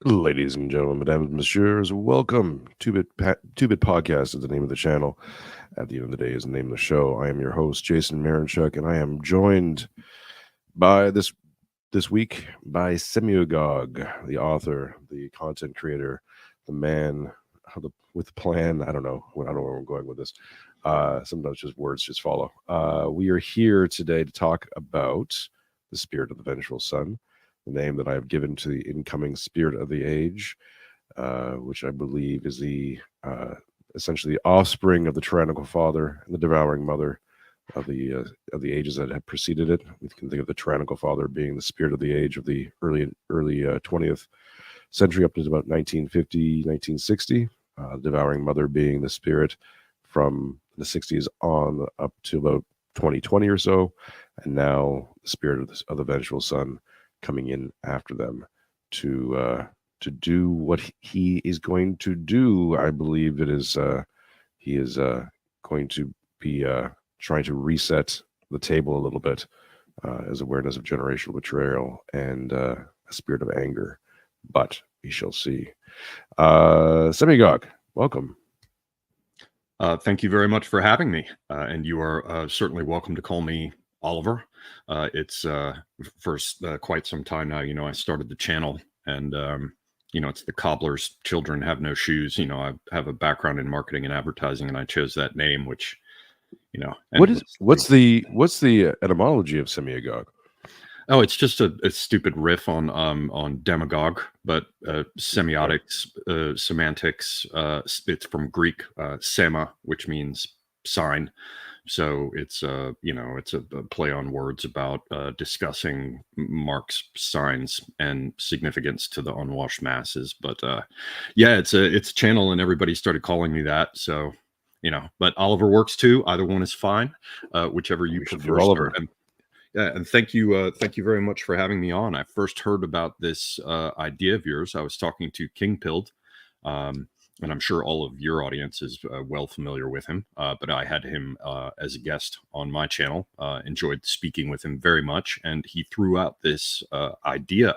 Ladies and gentlemen, mesdames and messieurs, welcome. Two-Bit Podcast is the name of the channel. At the end of the day is the name of the show. I am your host, Jason Marinchuk, and I am joined by this week by Semiogogue, the author, the content creator, the man with the plan. I don't know where I'm going with this. Sometimes just words just follow. We are here today to talk about the spirit of the vengeful son, the name that I have given to the incoming spirit of the age, which I believe is the essentially the offspring of the tyrannical father and the devouring mother of the ages that have preceded it. We can think of the tyrannical father being the spirit of the age of the early 20th century up to about 1950, 1960. The devouring mother being the spirit from the 60s on up to about 2020 or so, and now the spirit of the vengeful son coming in after them to do what he is going to do. I believe it is he is going to be trying to reset the table a little bit as awareness of generational betrayal and a spirit of anger. But we shall see. Semiogogue, welcome. Thank you very much for having me. And you are certainly welcome to call me Oliver. It's for quite some time now. I started the channel, and it's the cobbler's children have no shoes. I have a background in marketing and advertising, and I chose that name, which what's the etymology of Semiogogue? Oh, it's just a stupid riff on demagogue, but semiotics, semantics. It's from Greek sema, which means sign. So it's it's a play on words about discussing Marx's signs and significance to the unwashed masses. But it's a channel, and everybody started calling me that. So but Oliver works too. Either one is fine, whichever you prefer. Oliver. And thank you very much for having me on. I first heard about this idea of yours. I was talking to King Pilled, and I'm sure all of your audience is well familiar with him. But I had him as a guest on my channel. Enjoyed speaking with him very much, and he threw out this idea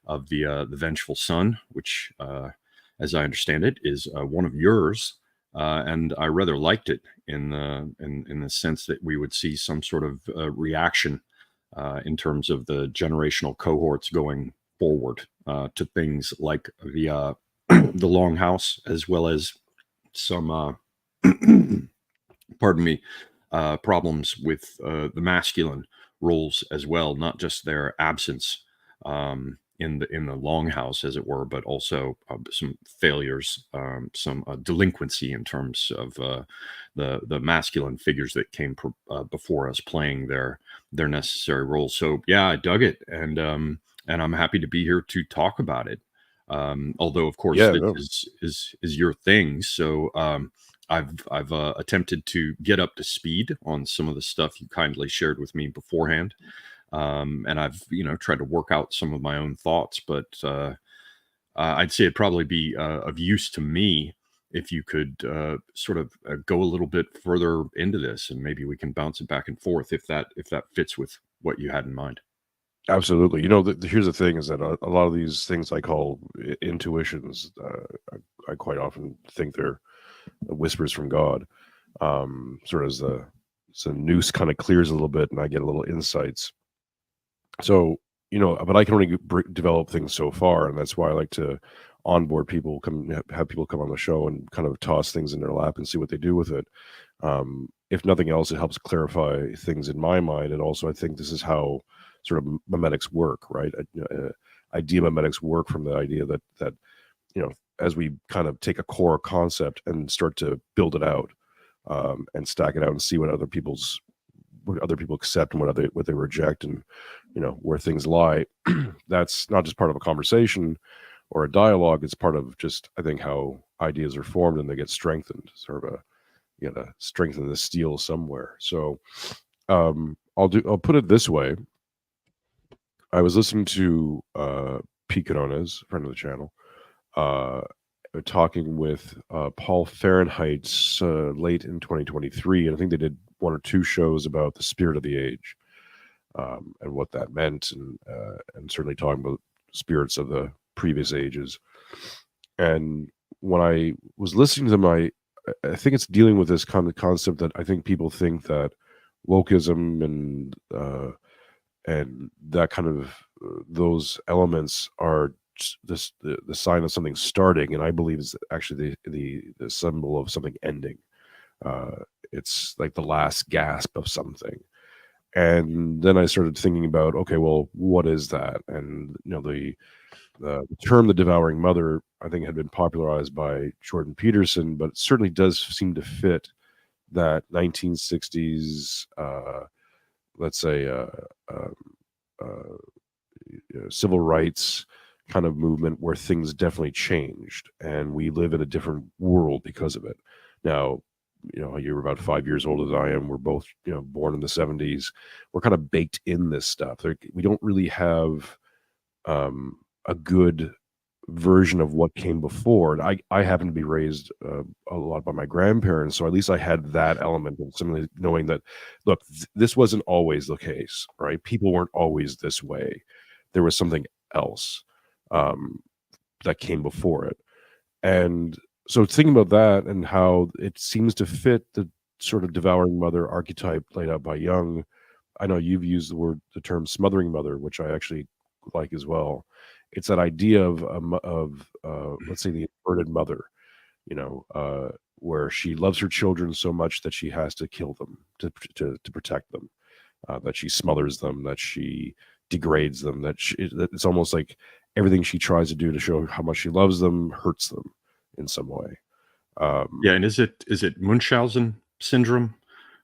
of the vengeful son, which, as I understand it, is one of yours. And I rather liked it in the sense that we would see some sort of reaction in terms of the generational cohorts going forward to things like the longhouse, as well as some problems with the masculine roles as well, not just their absence in the longhouse, as it were, but also some failures, some delinquency in terms of the masculine figures that came before us playing their necessary roles. So yeah, I dug it, and I'm happy to be here to talk about it. Although, of course, this is your thing. So I've attempted to get up to speed on some of the stuff you kindly shared with me beforehand. And I've, tried to work out some of my own thoughts, but I'd say it'd probably be of use to me if you could sort of go a little bit further into this, and maybe we can bounce it back and forth if that fits with what you had in mind. Absolutely. Here's the thing: is that a lot of these things I call intuitions, I quite often think they're whispers from God. Sort of as the noose kind of clears a little bit, and I get a little insights. So, but I can only develop things so far, and that's why I like to onboard people, have people come on the show and kind of toss things in their lap and see what they do with it. If nothing else, it helps clarify things in my mind, and also I think this is how sort of memetics work, right? Idea memetics work from the idea that as we kind of take a core concept and start to build it out and stack it out and see what other people accept and what they reject, and where things lie. That's not just part of a conversation or a dialogue. It's part of just, I think, how ideas are formed and they get strengthened. Sort of you gotta strengthen the steel somewhere. So I'll put it this way. I was listening to Pete Carones, friend of the channel, talking with Paul Fahrenheit's late in 2023, and I think they did one or two shows about the spirit of the age. and what that meant, and certainly talking about spirits of the previous ages. And when I was listening to them, I think it's dealing with this kind of concept that I think people think that wokeism and that kind of those elements are the sign of something starting, and I believe is actually the symbol of something ending. It's like the last gasp of something. And then I started thinking about, okay, well, what is that? And the term "the devouring mother" I think had been popularized by Jordan Peterson, but it certainly does seem to fit that 1960s, let's say, um, civil rights kind of movement where things definitely changed, and we live in a different world because of it. Now, you're about 5 years older than I am. We're both, born in the 70s. We're kind of baked in this stuff. We don't really have a good version of what came before. And I happen to be raised a lot by my grandparents, so at least I had that element of simply knowing that, look, this wasn't always the case, right? People weren't always this way. There was something else that came before it. And so thinking about that and how it seems to fit the sort of devouring mother archetype laid out by Jung. I know you've used the term smothering mother, which I actually like as well. It's that idea of let's say the inverted mother, where she loves her children so much that she has to kill them to protect them, that she smothers them, that she degrades them, that it's almost like everything she tries to do to show how much she loves them hurts them in some way. Yeah, and is it Munchausen syndrome?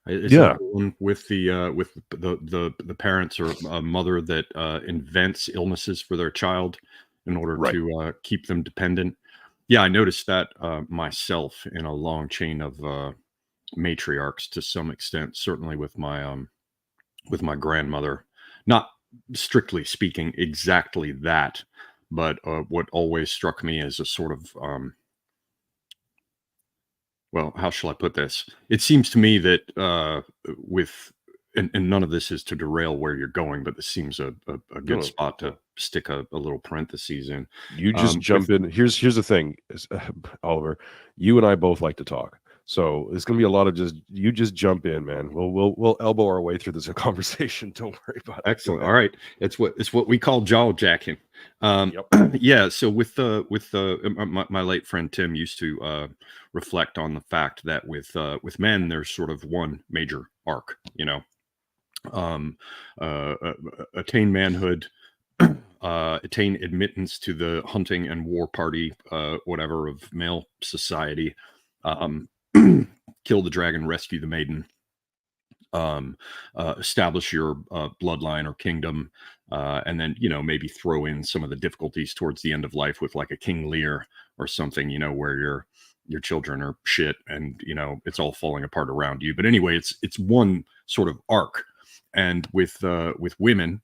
Is Yeah, that the one with the parents or a mother that invents illnesses for their child in order right. to keep them dependent? Yeah, I noticed that myself in a long chain of matriarchs to some extent. Certainly with my grandmother, not strictly speaking exactly that, but what always struck me as a sort of well, how shall I put this? It seems to me that with and none of this is to derail where you're going, but this seems a good No, spot to no. stick a little parentheses in. You just With jump in. Here's the thing, Oliver. You and I both like to talk, so it's gonna be a lot of just jump in, man. We'll elbow our way through this conversation. Don't worry about it. Go Excellent. ahead. All right, it's what we call jaw jacking. Yep. Yeah. So with my late friend Tim used to reflect on the fact that with men there's sort of one major arc, um, attain manhood, attain admittance to the hunting and war party, whatever of male society, um, kill the dragon, rescue the maiden, establish your bloodline or kingdom, and then maybe throw in some of the difficulties towards the end of life with like a King Lear or something, where your children are shit and it's all falling apart around you. But anyway, it's one sort of arc, and with women.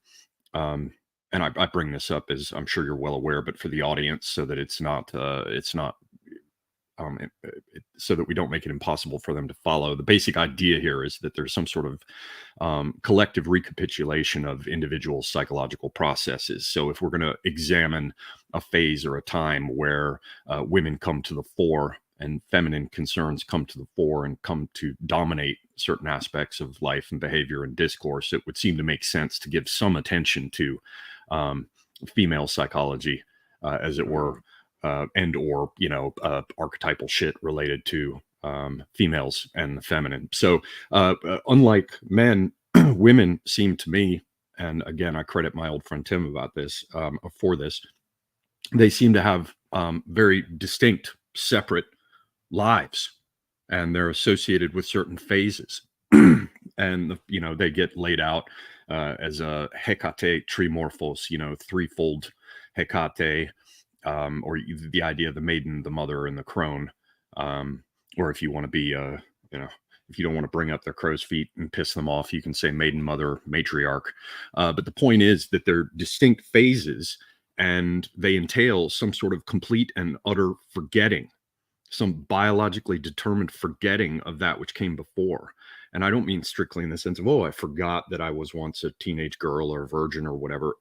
And I bring this up as I'm sure you're well aware, but for the audience, so that it's not so that we don't make it impossible for them to follow. The basic idea here is that there's some sort of collective recapitulation of individual psychological processes. So if we're going to examine a phase or a time where women come to the fore and feminine concerns come to the fore and come to dominate certain aspects of life and behavior and discourse, it would seem to make sense to give some attention to female psychology, as it were, and or archetypal shit related to females and the feminine. So unlike men, women seem to me, and again I credit my old friend Tim about this, for this, they seem to have very distinct separate lives, and they're associated with certain phases. And they get laid out as a Hecate trimorphos, threefold Hecate, or the idea of the maiden, the mother, and the crone. Or if you want to be, if you don't want to bring up their crow's feet and piss them off, you can say maiden, mother, matriarch. But the point is that they're distinct phases, and they entail some sort of complete and utter forgetting, some biologically determined forgetting of that which came before. And I don't mean strictly in the sense of, oh, I forgot that I was once a teenage girl or a virgin or whatever.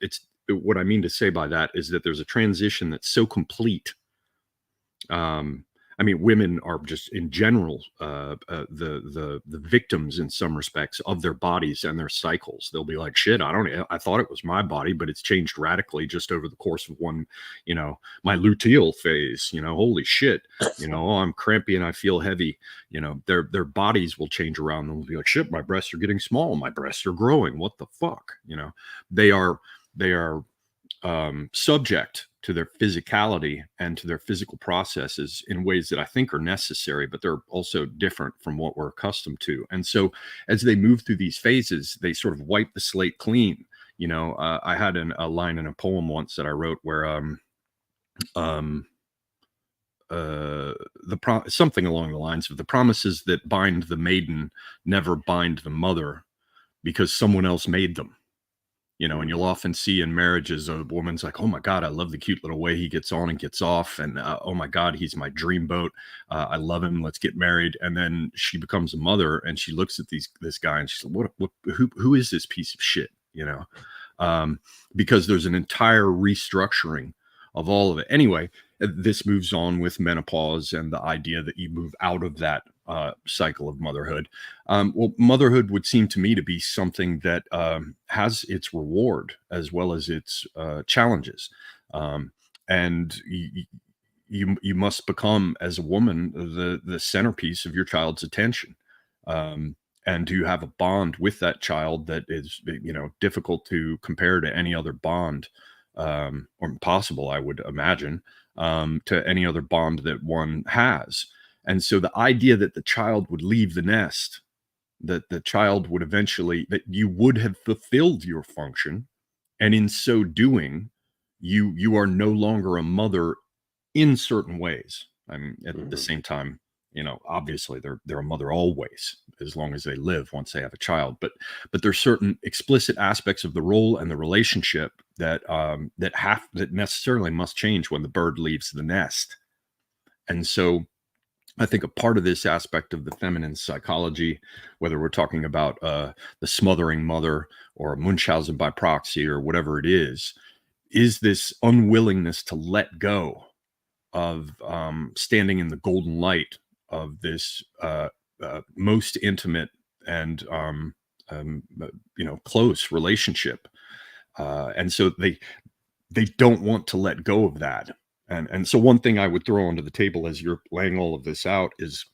What I mean to say by that is that there's a transition that's so complete. I mean, women are just in general the victims in some respects of their bodies and their cycles. They'll be like, "Shit, I thought it was my body, but it's changed radically just over the course of one, my luteal phase. Holy shit, oh, I'm crampy and I feel heavy. Their bodies will change around. They'll be like, shit, my breasts are getting small, my breasts are growing. What the fuck? They are subject to their physicality and to their physical processes in ways that I think are necessary, but they're also different from what we're accustomed to. And so as they move through these phases, they sort of wipe the slate clean. I had a line in a poem once that I wrote where something along the lines of, the promises that bind the maiden never bind the mother because someone else made them. And you'll often see in marriages, a woman's like, oh my God, I love the cute little way he gets on and gets off. And oh my God, he's my dream boat. I love him. Let's get married. And then she becomes a mother and she looks at this guy and she's like, who is this piece of shit? Because there's an entire restructuring of all of it. Anyway, this moves on with menopause and the idea that you move out of that cycle of motherhood. Well, motherhood would seem to me to be something that has its reward as well as its challenges. And you must become, as a woman, the centerpiece of your child's attention. And you have a bond with that child that is, difficult to compare to any other bond, or impossible, I would imagine, to any other bond that one has. And so the idea that the child would leave the nest, that the child would eventually, that you would have fulfilled your function, and in so doing, you are no longer a mother in certain ways. I mean, at the same time, obviously they're a mother always, as long as they live once they have a child. But there's certain explicit aspects of the role and the relationship that necessarily must change when the bird leaves the nest. And so I think a part of this aspect of the feminine psychology, whether we're talking about the smothering mother or Munchausen by proxy or whatever it is this unwillingness to let go of standing in the golden light of this most intimate and close relationship, and so they don't want to let go of that. And so one thing I would throw onto the table as you're laying all of this out is,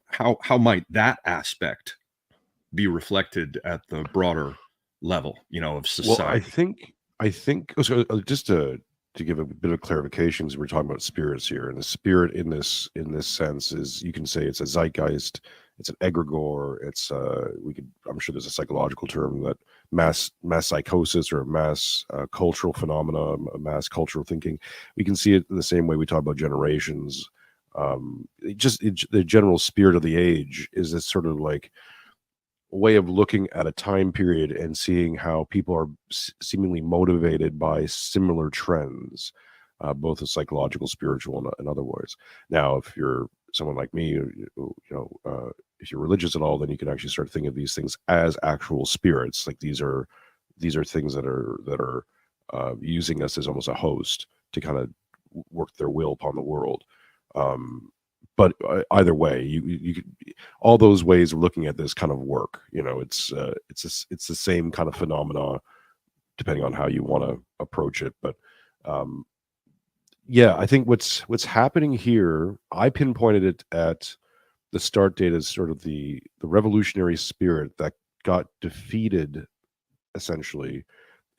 how might that aspect be reflected at the broader level, of society? Well, I think so, just to give a bit of clarification, because we're talking about spirits here, and the spirit in this sense is, you can say it's a zeitgeist, it's an egregore, it's I'm sure there's a psychological term, that mass psychosis, or mass cultural phenomena, mass cultural thinking. We can see it in the same way we talk about generations. The general spirit of the age is this sort of like a way of looking at a time period and seeing how people are seemingly motivated by similar trends, both as psychological, spiritual, and otherwise. Now, if you're someone like me, if you're religious at all, then you can actually start thinking of these things as actual spirits. Like these are things that are using us as almost a host to kind of work their will upon the world. But either way, you could, all those ways of looking at this kind of work. It's the same kind of phenomena, depending on how you want to approach it. But I think what's happening here, I pinpointed it at the start date as sort of the revolutionary spirit that got defeated essentially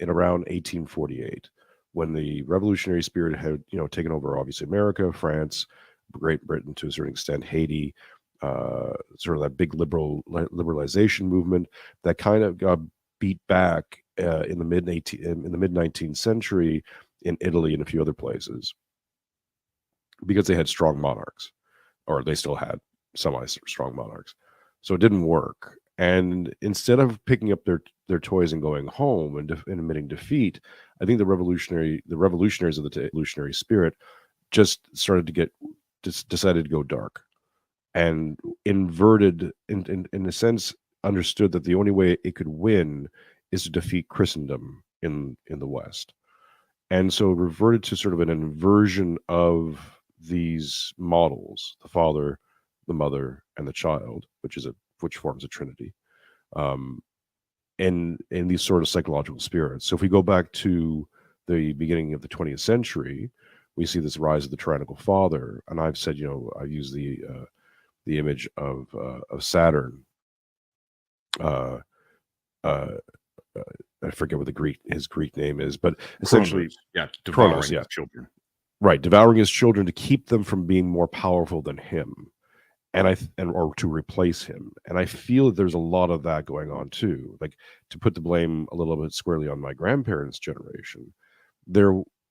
in around 1848, when the revolutionary spirit had taken over, obviously, America, France, Great Britain, to a certain extent, Haiti, sort of that big liberalization movement that kind of got beat back in the mid 19th century in Italy and a few other places, because they had strong monarchs, or they still had semi-strong monarchs. So it didn't work. And instead of picking up their toys and going home and admitting defeat, I think the revolutionaries of the revolutionary spirit just decided to go dark. and inverted, in a sense, understood that the only way it could win is to defeat Christendom in the West, and so reverted to sort of an inversion of these models: the father, the mother, and the child, which forms a trinity, um, in these sort of psychological spirits. So if we go back to the beginning of the 20th century, we see this rise of the tyrannical father, and I've said, I use the image of Saturn. Uh, uh, I forget what his Greek name is, but essentially, devouring Kronos, his children, right, devouring his children to keep them from being more powerful than him, or to replace him. And I feel that there's a lot of that going on too. Like, to put the blame a little bit squarely on my grandparents' generation,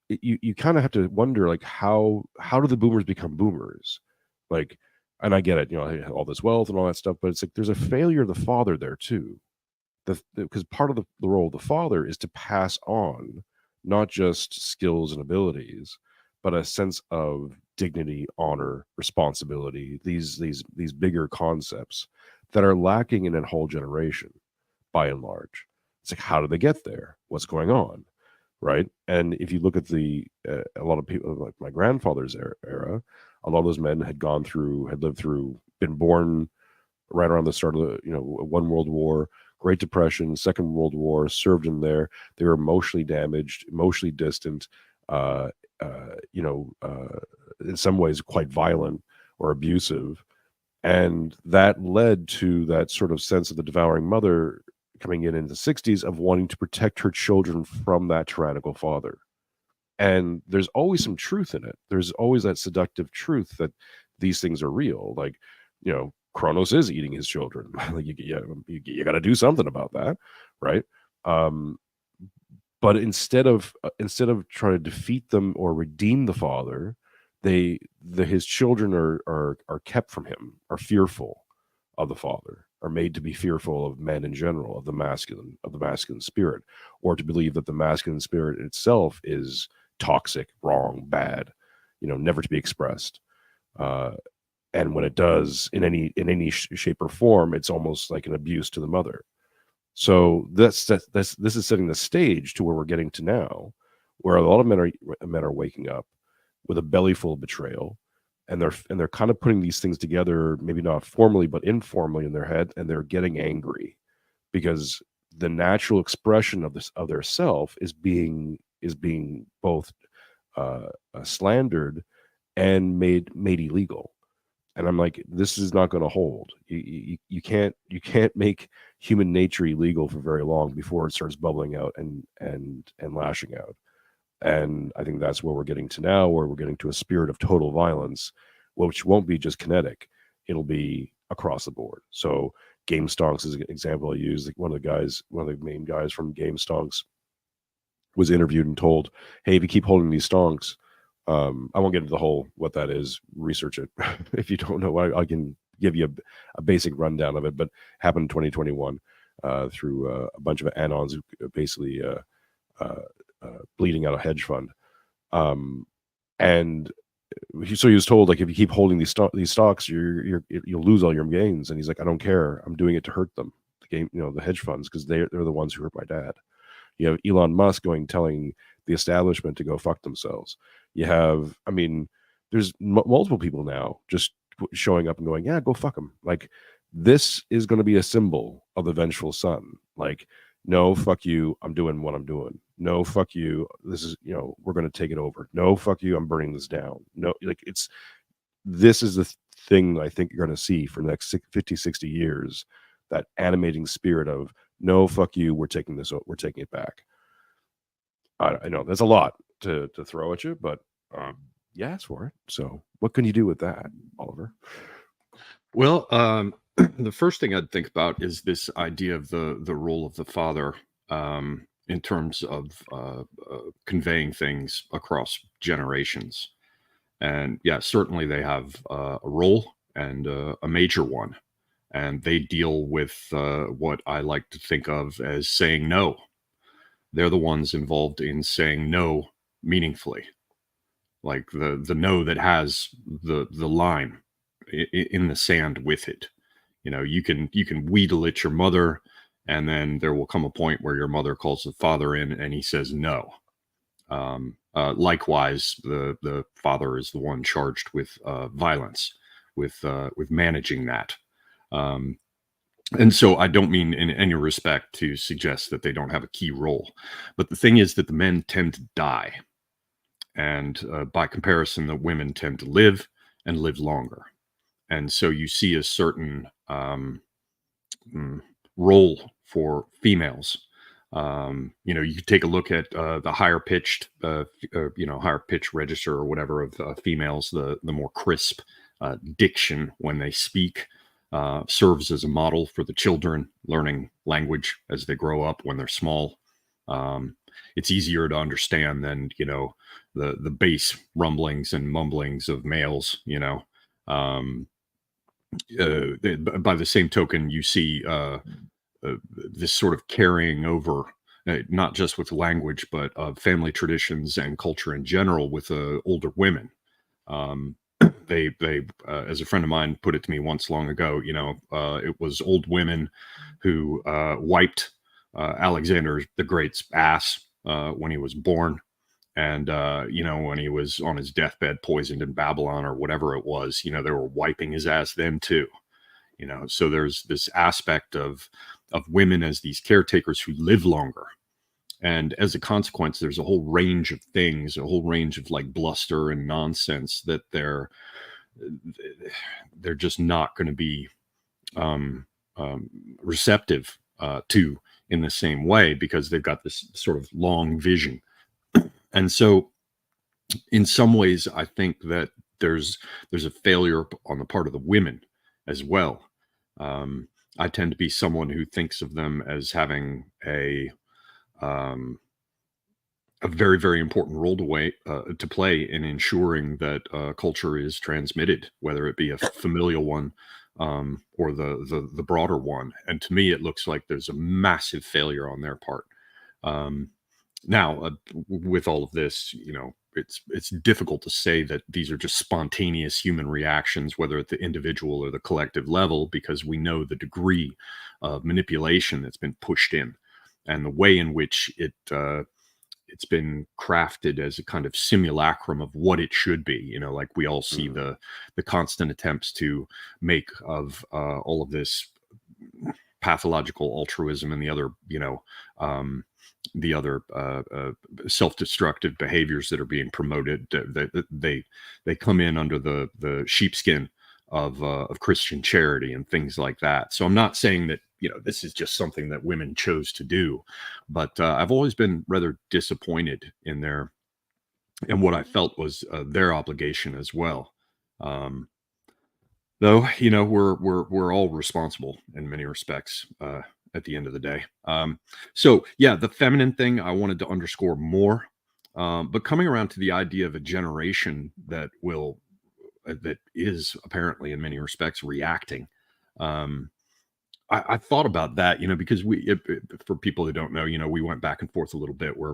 you kind of have to wonder, like, how do the boomers become boomers? Like, and I get it, all this wealth and all that stuff, but it's like there's a failure of the father there too. Because part of the role of the father is to pass on not just skills and abilities, but a sense of dignity, honor, responsibility, these bigger concepts that are lacking in a whole generation by and large. It's like, how do they get there? What's going on? Right. And if you look at a lot of people, like my grandfather's era, a lot of those men had lived through, been born right around the start of one World War, Great Depression, Second World War, served in there. They were emotionally damaged, emotionally distant, uh, in some ways quite violent or abusive. And that led to that sort of sense of the devouring mother coming in the 60s of wanting to protect her children from that tyrannical father. And there's always some truth in it. There's always that seductive truth that these things are real. Like, Kronos is eating his children. Like, you got to do something about that, right? But instead of trying to defeat them or redeem the father, his children are kept from him, are fearful of the father, are made to be fearful of men in general, of the masculine spirit, or to believe that the masculine spirit itself is toxic, wrong, bad, never to be expressed. And when it does, in any shape or form, it's almost like an abuse to the mother. So this is setting the stage to where we're getting to now, where a lot of men are waking up with a belly full of betrayal, and they're kind of putting these things together, maybe not formally but informally in their head, and they're getting angry because the natural expression of their self is being both slandered and made illegal. And I'm like, this is not going to hold. You can't make human nature illegal for very long before it starts bubbling out and lashing out. And I think that's where we're getting to now, where we're getting to a spirit of total violence, which won't be just kinetic. It'll be across the board. So GameStonks is an example I use. Like, one of the main guys from GameStonks was interviewed and told, hey, if you keep holding these stonks, I won't get into the whole what that is. Research it if you don't know. I can give you a basic rundown of it, but happened in 2021 through a bunch of anons who basically bleeding out a hedge fund. And so he was told, like, if you keep holding these stocks, you'll lose all your gains. And he's like, I don't care. I'm doing it to hurt them. The hedge funds, because they're the ones who hurt my dad. You have Elon Musk telling the establishment to go fuck themselves. You have, there's multiple people now just showing up and going, yeah, go fuck them. Like, this is going to be a symbol of the vengeful son. Like, no, fuck you, I'm doing what I'm doing. No, fuck you, this is, we're going to take it over. No, fuck you, I'm burning this down. No, like, this is the thing I think you're going to see for the next 50, 60 years, that animating spirit of, no, fuck you, we're taking it back. I know that's a lot to throw at you, but you asked for it. So what can you do with that, Oliver? Well, the first thing I'd think about is this idea of the role of the father in terms of conveying things across generations. And yeah, certainly they have a role, and a major one. And they deal with what I like to think of as saying no. They're the ones involved in saying no meaningfully, like the no that has the line. in the sand with it. You can wheedle at your mother, and then there will come a point where your mother calls the father in and he says no. Likewise, the father is the one charged with violence, with managing that. And so I don't mean in any respect to suggest that they don't have a key role. But the thing is that the men tend to die. And by comparison, the women tend to live and live longer. And so you see a certain role for females. You could take a look at the higher pitched register or whatever of females, the more crisp diction when they speak. Serves as a model for the children learning language as they grow up when they're small. It's easier to understand than, the bass rumblings and mumblings of males, by the same token, you see this sort of carrying over, not just with language, but family traditions and culture in general with older women. They as a friend of mine put it to me once long ago, it was old women who wiped Alexander the Great's ass when he was born. And, when he was on his deathbed, poisoned in Babylon or whatever it was, they were wiping his ass then too. So there's this aspect of women as these caretakers who live longer. And as a consequence, there's a whole range of things, a whole range of like bluster and nonsense that they're just not going to be receptive to in the same way, because they've got this sort of long vision. And so in some ways, I think that there's a failure on the part of the women as well. I tend to be someone who thinks of them as having a very, very important role to play in ensuring that culture is transmitted, whether it be a familial one or the broader one. And to me, it looks like there's a massive failure on their part. Now, with all of this, it's difficult to say that these are just spontaneous human reactions, whether at the individual or the collective level, because we know the degree of manipulation that's been pushed in and the way in which it's been crafted as a kind of simulacrum of what it should be. Like we all see the constant attempts to make of all of this pathological altruism and the other self-destructive behaviors that are being promoted. They come in under the sheepskin of Christian charity and things like that. So I'm not saying that this is just something that women chose to do, but I've always been rather disappointed in what I felt was their obligation as well. Though we're all responsible in many respects at the end of the day. So yeah, the feminine thing I wanted to underscore more, but coming around to the idea of a generation that is apparently in many respects reacting. I thought about that, because for people who don't know, we went back and forth a little bit where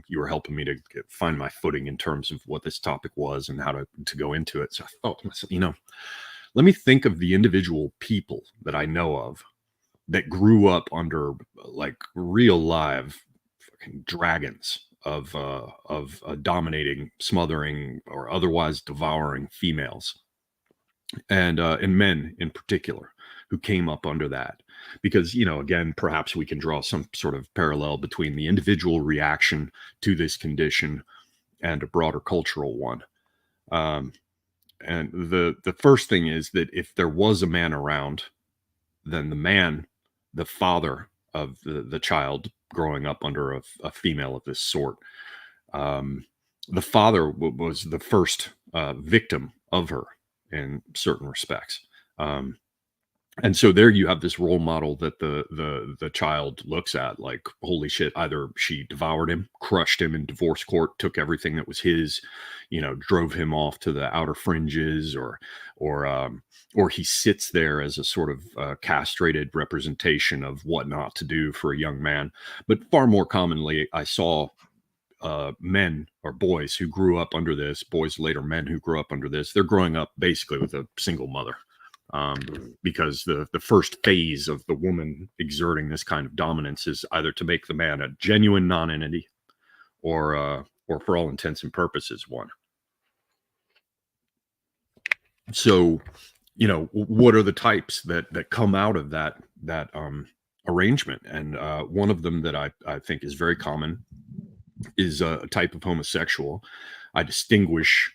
you were helping me to find my footing in terms of what this topic was and how to go into it. So I thought to myself, let me think of the individual people that I know of that grew up under like real live fucking dragons of dominating, smothering, or otherwise devouring females, and men in particular who came up under that. Because, again, perhaps we can draw some sort of parallel between the individual reaction to this condition and a broader cultural one. And the first thing is that if there was a man around, then the father of the child growing up under a female of this sort, the father was the first victim of her in certain respects. And so there you have this role model that the child looks at like, holy shit, either she devoured him, crushed him in divorce court, took everything that was his, drove him off to the outer fringes, or he sits there as a sort of castrated representation of what not to do for a young man. But far more commonly, I saw men or boys who grew up under this, boys later men who grew up under this, they're growing up basically with a single mother. Because the first phase of the woman exerting this kind of dominance is either to make the man a genuine non-entity or for all intents and purposes one. So, what are the types that come out of that arrangement? And one of them that I think is very common is a type of homosexual. I distinguish.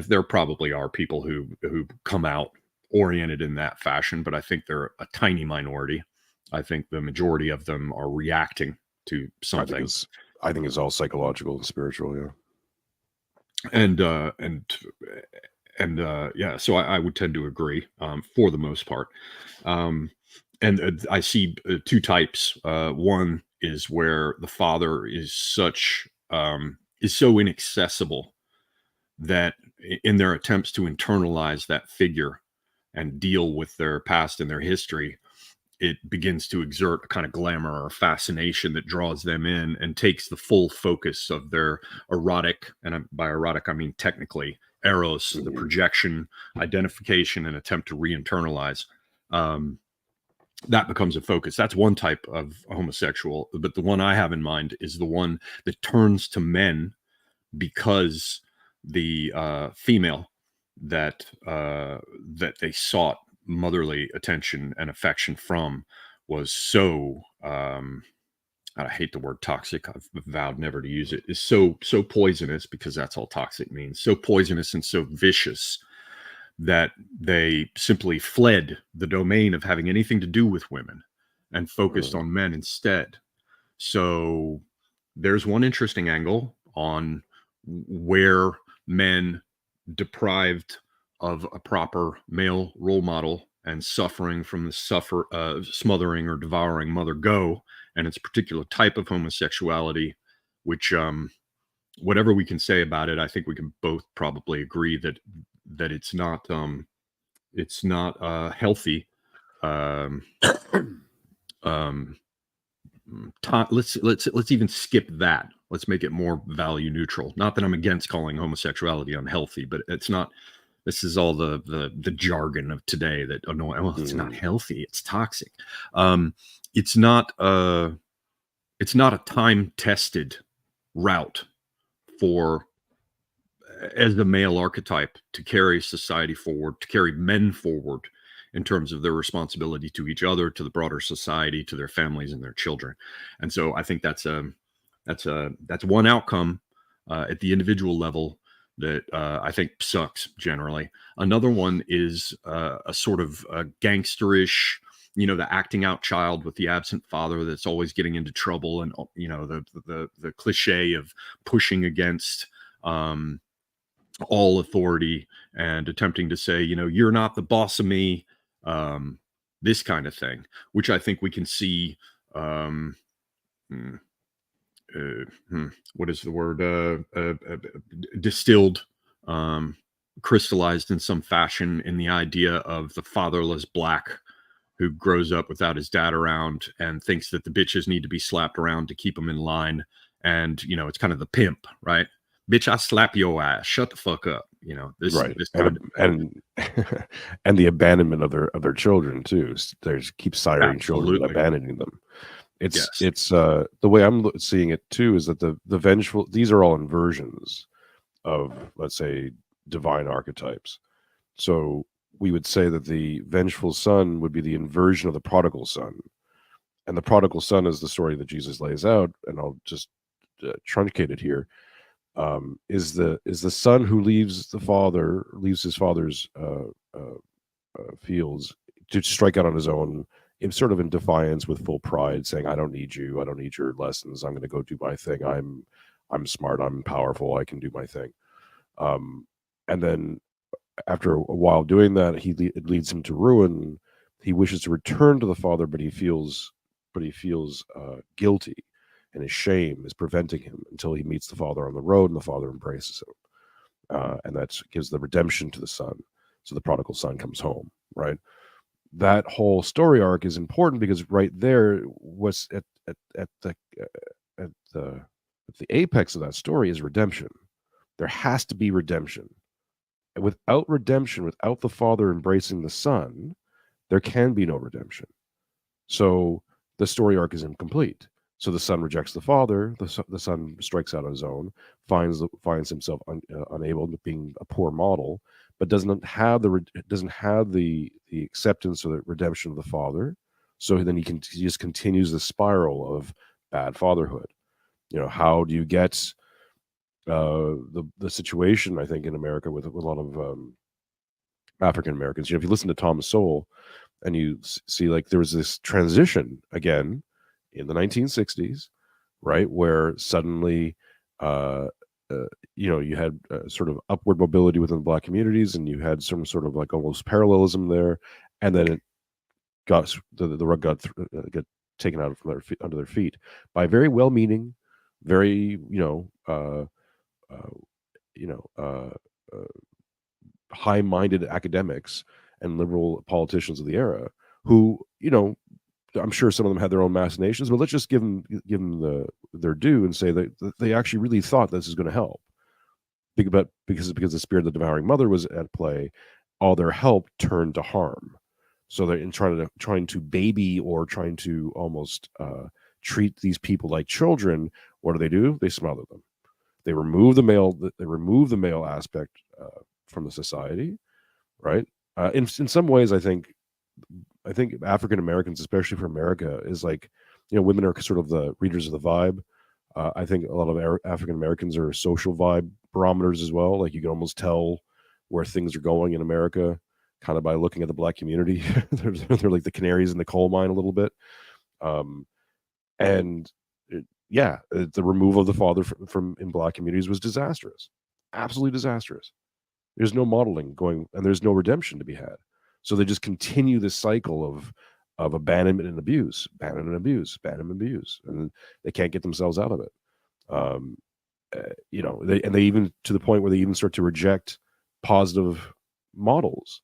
There probably are people who come out oriented in that fashion, but I think they're a tiny minority. I think the majority of them are reacting to something. I think it's all psychological and spiritual, yeah. And yeah, so I would tend to agree for the most part. And I see two types. One is where the father is so inaccessible that in their attempts to internalize that figure and deal with their past and their history, it begins to exert a kind of glamour or fascination that draws them in and takes the full focus of their erotic, and by erotic I mean technically eros, the projection, identification, and attempt to re-internalize. That becomes a focus. That's one type of homosexual, but the one I have in mind is the one that turns to men because the female that they sought motherly attention and affection from was so I hate the word toxic. I've vowed never to use it. Is so poisonous, because that's all toxic means. So poisonous and so vicious that they simply fled the domain of having anything to do with women and focused on men instead. So there's one interesting angle on where men deprived of a proper male role model and suffering from the smothering or devouring mother go, and its particular type of homosexuality, which whatever we can say about it, I think we can both probably agree that it's not healthy. Let's even skip that. Let's make it more value neutral. Not that I'm against calling homosexuality unhealthy, but it's not. This is all the jargon of today that it's not healthy, it's toxic. It's not a time-tested route for, as the male archetype, to carry society forward, to carry men forward in terms of their responsibility to each other, to the broader society, to their families and their children. And so I think that's one outcome at the individual level that I think sucks generally. Another one is a sort of gangsterish, the acting out child with the absent father that's always getting into trouble, and the cliche of pushing against all authority and attempting to say, you're not the boss of me, this kind of thing, which I think we can see. What is the word? Distilled, crystallized in some fashion in the idea of the fatherless black who grows up without his dad around and thinks that the bitches need to be slapped around to keep him in line. And, it's kind of the pimp, right? Bitch, I slap your ass. Shut the fuck up. This right. This and the abandonment of their children too. They keep siring children and abandoning them. It's the way I'm seeing it too is that the vengeful, these are all inversions of, let's say, divine archetypes. So we would say that the vengeful son would be the inversion of the prodigal son, and the prodigal son is the story that Jesus lays out, and I'll just truncate it here. Is the son who leaves his father's fields to strike out on his own, sort of in defiance, with full pride, saying, I don't need you, I don't need your lessons, I'm going to go do my thing, I'm smart, I'm powerful, I can do my thing. And then after a while doing that, it leads him to ruin. He wishes to return to the father, but he feels guilty, and his shame is preventing him until he meets the father on the road, and the father embraces him, and that gives the redemption to the son. So the prodigal son comes home, right? That whole story arc is important because right there was at the But the apex of that story is redemption. There has to be redemption. And without redemption, without the father embracing the son, there can be no redemption. So the story arc is incomplete. So the son rejects the father. The son strikes out on his own, finds himself unable, being a poor model, but doesn't have the acceptance or the redemption of the father. So then he just continues the spiral of bad fatherhood. How do you get the situation, I think, in America with a lot of African Americans? If you listen to Thomas Sowell, and you see, like, there was this transition again in the 1960s, right, where suddenly you had sort of upward mobility within the Black communities, and you had some sort of like almost parallelism there, and then it got the rug got taken out from under their feet by very well-meaning, very high-minded academics and liberal politicians of the era who, I'm sure some of them had their own machinations, but let's just give them their due and say that they actually really thought this is going to help. Because the spirit of the devouring mother was at play, all their help turned to harm. So they're trying to baby or trying to almost treat these people like children. What do? They smother them. They remove the male. They remove the male aspect from the society, right? In some ways, I think African Americans, especially for America, is like, women are sort of the readers of the vibe. I think a lot of African Americans are social vibe barometers as well. Like, you can almost tell where things are going in America kind of by looking at the Black community. they're like the canaries in the coal mine a little bit. The removal of the father from in Black communities was disastrous, absolutely disastrous. There's no modeling going, and there's no redemption to be had. So they just continue this cycle of abandonment and abuse, and they can't get themselves out of it. They even, to the point where they even start to reject positive models,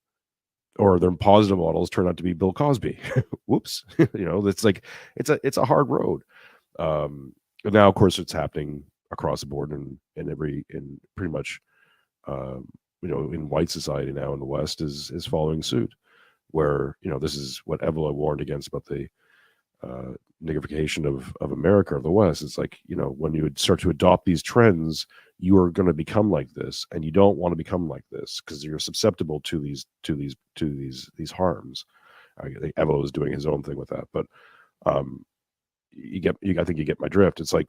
or their positive models turn out to be Bill Cosby. Whoops. It's like it's a hard road. But now, of course, it's happening across the board in pretty much in white society now in the West is following suit, where this is what Evola warned against about the niggification of America or the West. It's like, when you would start to adopt these trends, you are going to become like this, and you don't want to become like this because you're susceptible to these harms. I think Evola is doing his own thing with that, but I think you get my drift. It's like,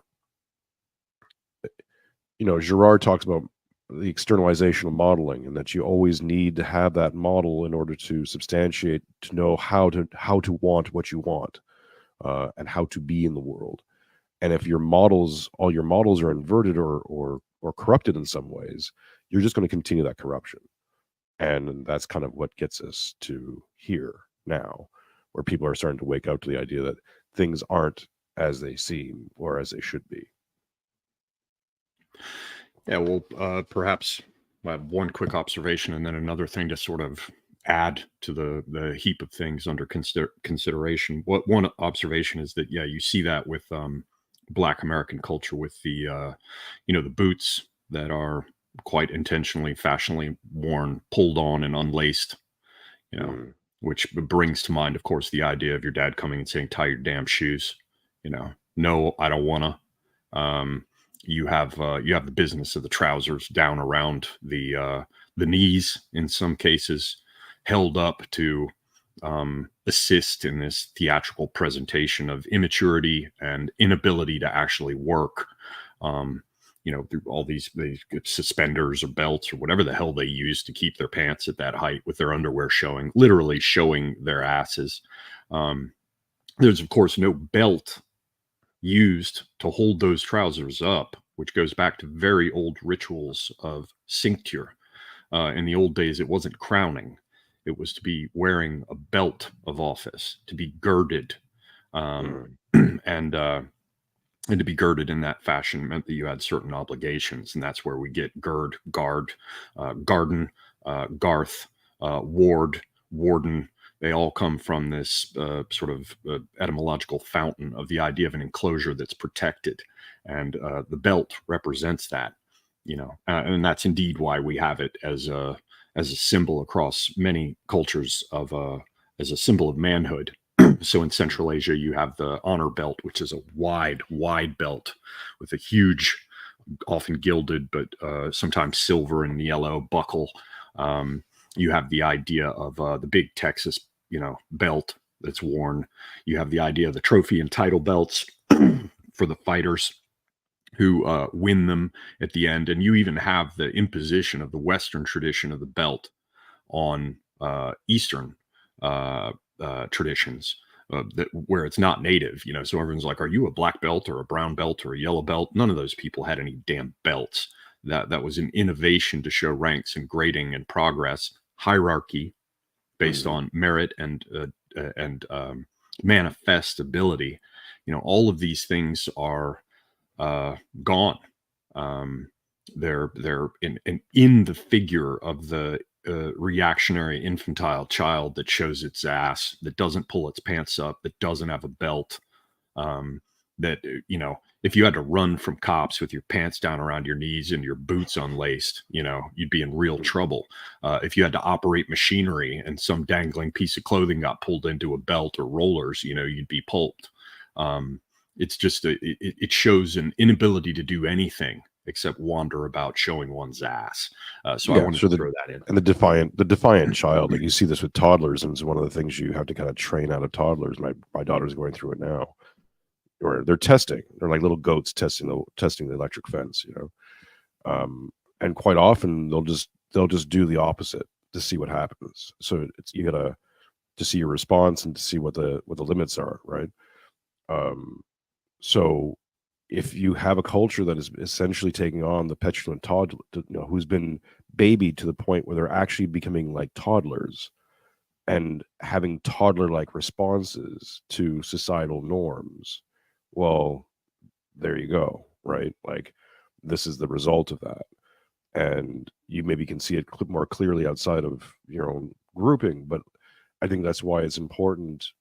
Girard talks about the externalization of modeling, and that you always need to have that model in order to substantiate, to know how to want what you want, and how to be in the world. And if all your models are inverted or corrupted in some ways, you're just going to continue that corruption. And that's kind of what gets us to here now, where people are starting to wake up to the idea that things aren't as they seem or as they should be. Yeah, well, perhaps one quick observation, and then another thing to sort of add to the heap of things under consideration. One observation is that, you see that with Black American culture, with the the boots that are quite intentionally, fashionably worn, pulled on, and unlaced. Which brings to mind, of course, the idea of your dad coming and saying, "Tie your damn shoes." No, I don't wanna. You have the business of the trousers down around the knees, in some cases, held up to assist in this theatrical presentation of immaturity and inability to actually work. Through all these suspenders or belts or whatever the hell they use to keep their pants at that height, with their underwear showing, literally showing their asses. There's, of course, no belt used to hold those trousers up, which goes back to very old rituals of cincture. In the old days, it wasn't crowning. It was to be wearing a belt of office, to be girded. And to be girded in that fashion meant that you had certain obligations. And that's where we get gird, guard, garden, garth, ward, warden. they all come from this sort of etymological fountain of the idea of an enclosure that's protected, and the belt represents that, and that's indeed why we have it as a symbol across many cultures of as a symbol of manhood. So in Central Asia, you have the honor belt, which is a wide belt with a huge, often gilded, but sometimes silver and yellow buckle. You have the idea of the big Texas, belt that's worn. You have the idea of the trophy and title belts for the fighters who win them at the end. And you even have the imposition of the Western tradition of the belt on Eastern traditions, where it's not native, so everyone's like, are you a black belt or a brown belt or a yellow belt? None of those people had any damn belts. That was an innovation to show ranks and grading and progress, hierarchy based on merit and manifest ability. All of these things are gone. They're in the figure of the reactionary infantile child that shows its ass, that doesn't pull its pants up, that doesn't have a belt, that if you had to run from cops with your pants down around your knees and your boots unlaced, you'd be in real trouble. If you had to operate machinery and some dangling piece of clothing got pulled into a belt or rollers, you'd be pulped. It's just it shows an inability to do anything except wander about showing one's ass. So I wanted to throw that in. And the defiant child, like you see this with toddlers, and it's one of the things you have to kind of train out of toddlers. My daughter's going through it now, where they're like little goats testing the electric fence, and quite often they'll just do the opposite to see what happens. So you gotta to see your response and to see what the limits are, right? So if you have a culture that is essentially taking on the petulant toddler, who's been babied to the point where they're actually becoming like toddlers and having toddler-like responses to societal norms, well, there you go, right? Like, this is the result of that. And you maybe can see it more clearly outside of your own grouping, but I think that's why it's important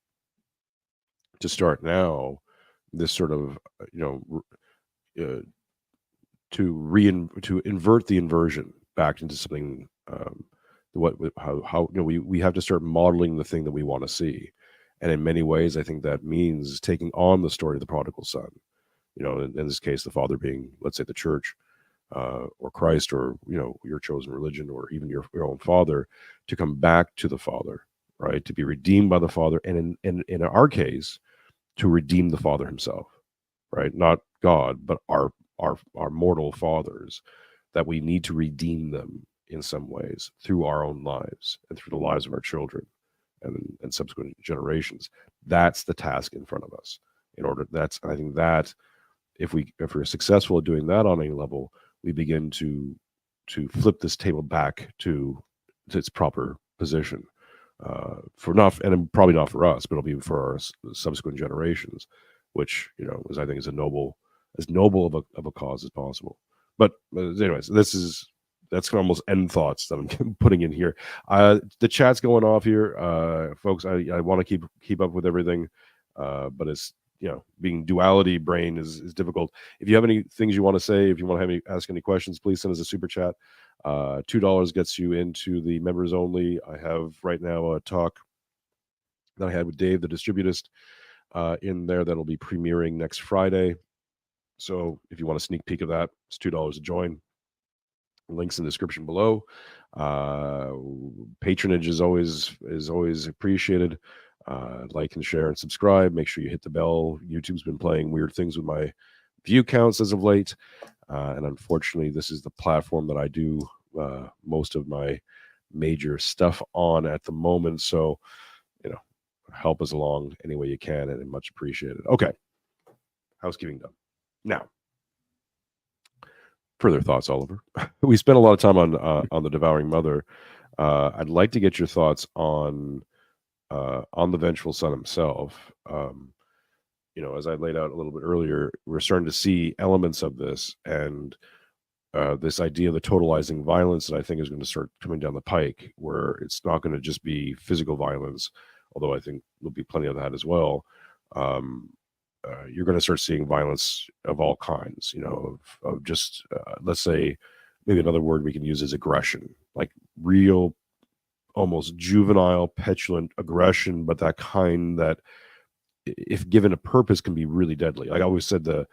to start now this sort of to invert the inversion back into something how we have to start modeling the thing that we want to see. And in many ways I think that means taking on the story of the prodigal son, in this case the father being, let's say, the church, or Christ, or your chosen religion, or even your own father, to come back to the father, right, to be redeemed by the father, and in our case to redeem the father himself, right? Not God, but our mortal fathers, that we need to redeem them in some ways through our own lives and through the lives of our children and subsequent generations. That's the task in front of us. I think that if we're successful at doing that on any level, we begin to flip this table back to its proper position. And probably not for us, but it'll be for our subsequent generations, which is, I think, is as noble of a cause as possible. But anyways, that's almost end thoughts that I'm putting in here. The chat's going off here, folks. I want to keep up with everything, but it's being duality brain is difficult. If you have any things you want to say, if you want to ask any questions, please send us a super chat. $2 gets you into the members only. I have right now a talk that I had with Dave, the distributist, in there that'll be premiering next Friday. So if you want a sneak peek of that, it's $2 to join. Links in the description below. Patronage is always appreciated. Like and share and subscribe. Make sure you hit the bell. YouTube's been playing weird things with my view counts as of late. And unfortunately, this is the platform that I do most of my major stuff on at the moment. So, help us along any way you can, and much appreciated. Okay. Housekeeping done. Now, further thoughts, Oliver. We spent a lot of time on the Devouring Mother. I'd like to get your thoughts on the vengeful son himself. As I laid out a little bit earlier, we're starting to see elements of this, and this idea of the totalizing violence that I think is going to start coming down the pike, where it's not going to just be physical violence, although I think there'll be plenty of that as well. You're going to start seeing violence of all kinds, of just, let's say, maybe another word we can use is aggression, like real, almost juvenile, petulant aggression, but that kind that, if given a purpose, can be really deadly. Like I always said, the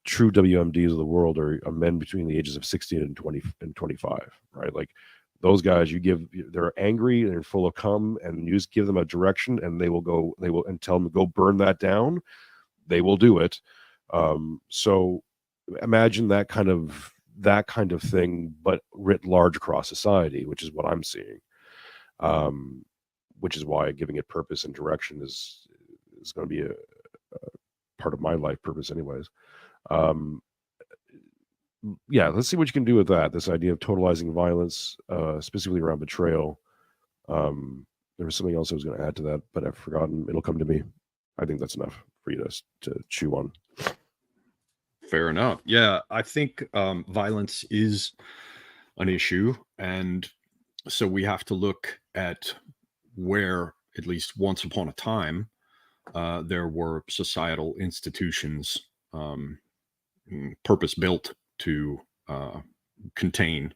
true WMDs of the world are men between the ages of 16 and 20 and 25, right? Like those guys, they're angry, they're full of cum, and you just give them a direction, and they will and tell them to go burn that down. They will do it. So imagine that kind of thing, but writ large across society, which is what I'm seeing. Which is why giving it purpose and direction is going to be a part of my life purpose anyways. Yeah, let's see what you can do with that. This idea of totalizing violence, specifically around betrayal. There was something else I was going to add to that, but I've forgotten. It'll come to me. I think that's enough for you to chew on. Fair enough. Yeah, I think violence is an issue, and so we have to look at where, at least once upon a time, there were societal institutions purpose-built to contain,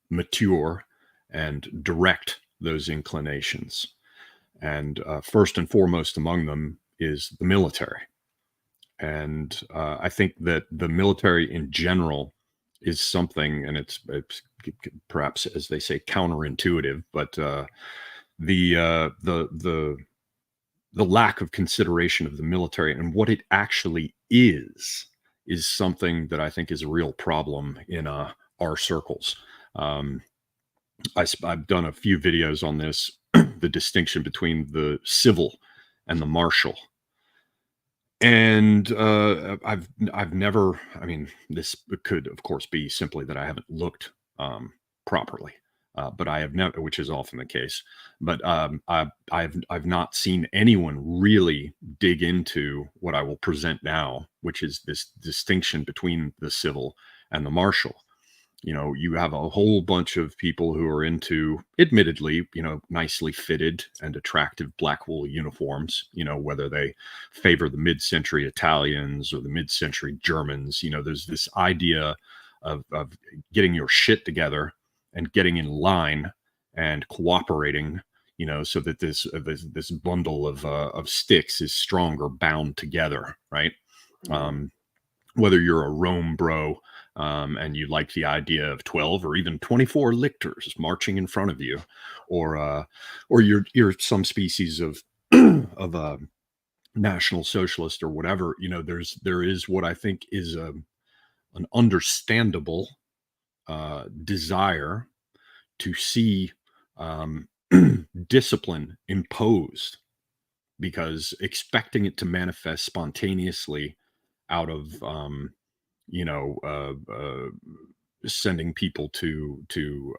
mature, and direct those inclinations. And first and foremost among them is the military. And I think that the military in general is something, and it's perhaps, as they say, counterintuitive, but the lack of consideration of the military and what it actually is something that I think is a real problem in our circles. I've done a few videos on this, the distinction between the civil and the martial. And I've never, I mean, this could of course be simply that I haven't looked properly, but I have never, which is often the case, but I've not seen anyone really dig into what I will present now, which is this distinction between the civil and the martial. You have a whole bunch of people who are into, admittedly, nicely fitted and attractive black wool uniforms, whether they favor the mid-century Italians or the mid-century Germans. There's this idea of getting your shit together and getting in line and cooperating, so that this bundle of sticks is stronger bound together, right? Whether you're a Rome bro, and you like the idea of 12 or even 24 lictors marching in front of you, or you're some species of of a national socialist or whatever, there is what I think is an understandable desire to see discipline imposed, because expecting it to manifest spontaneously out of sending people to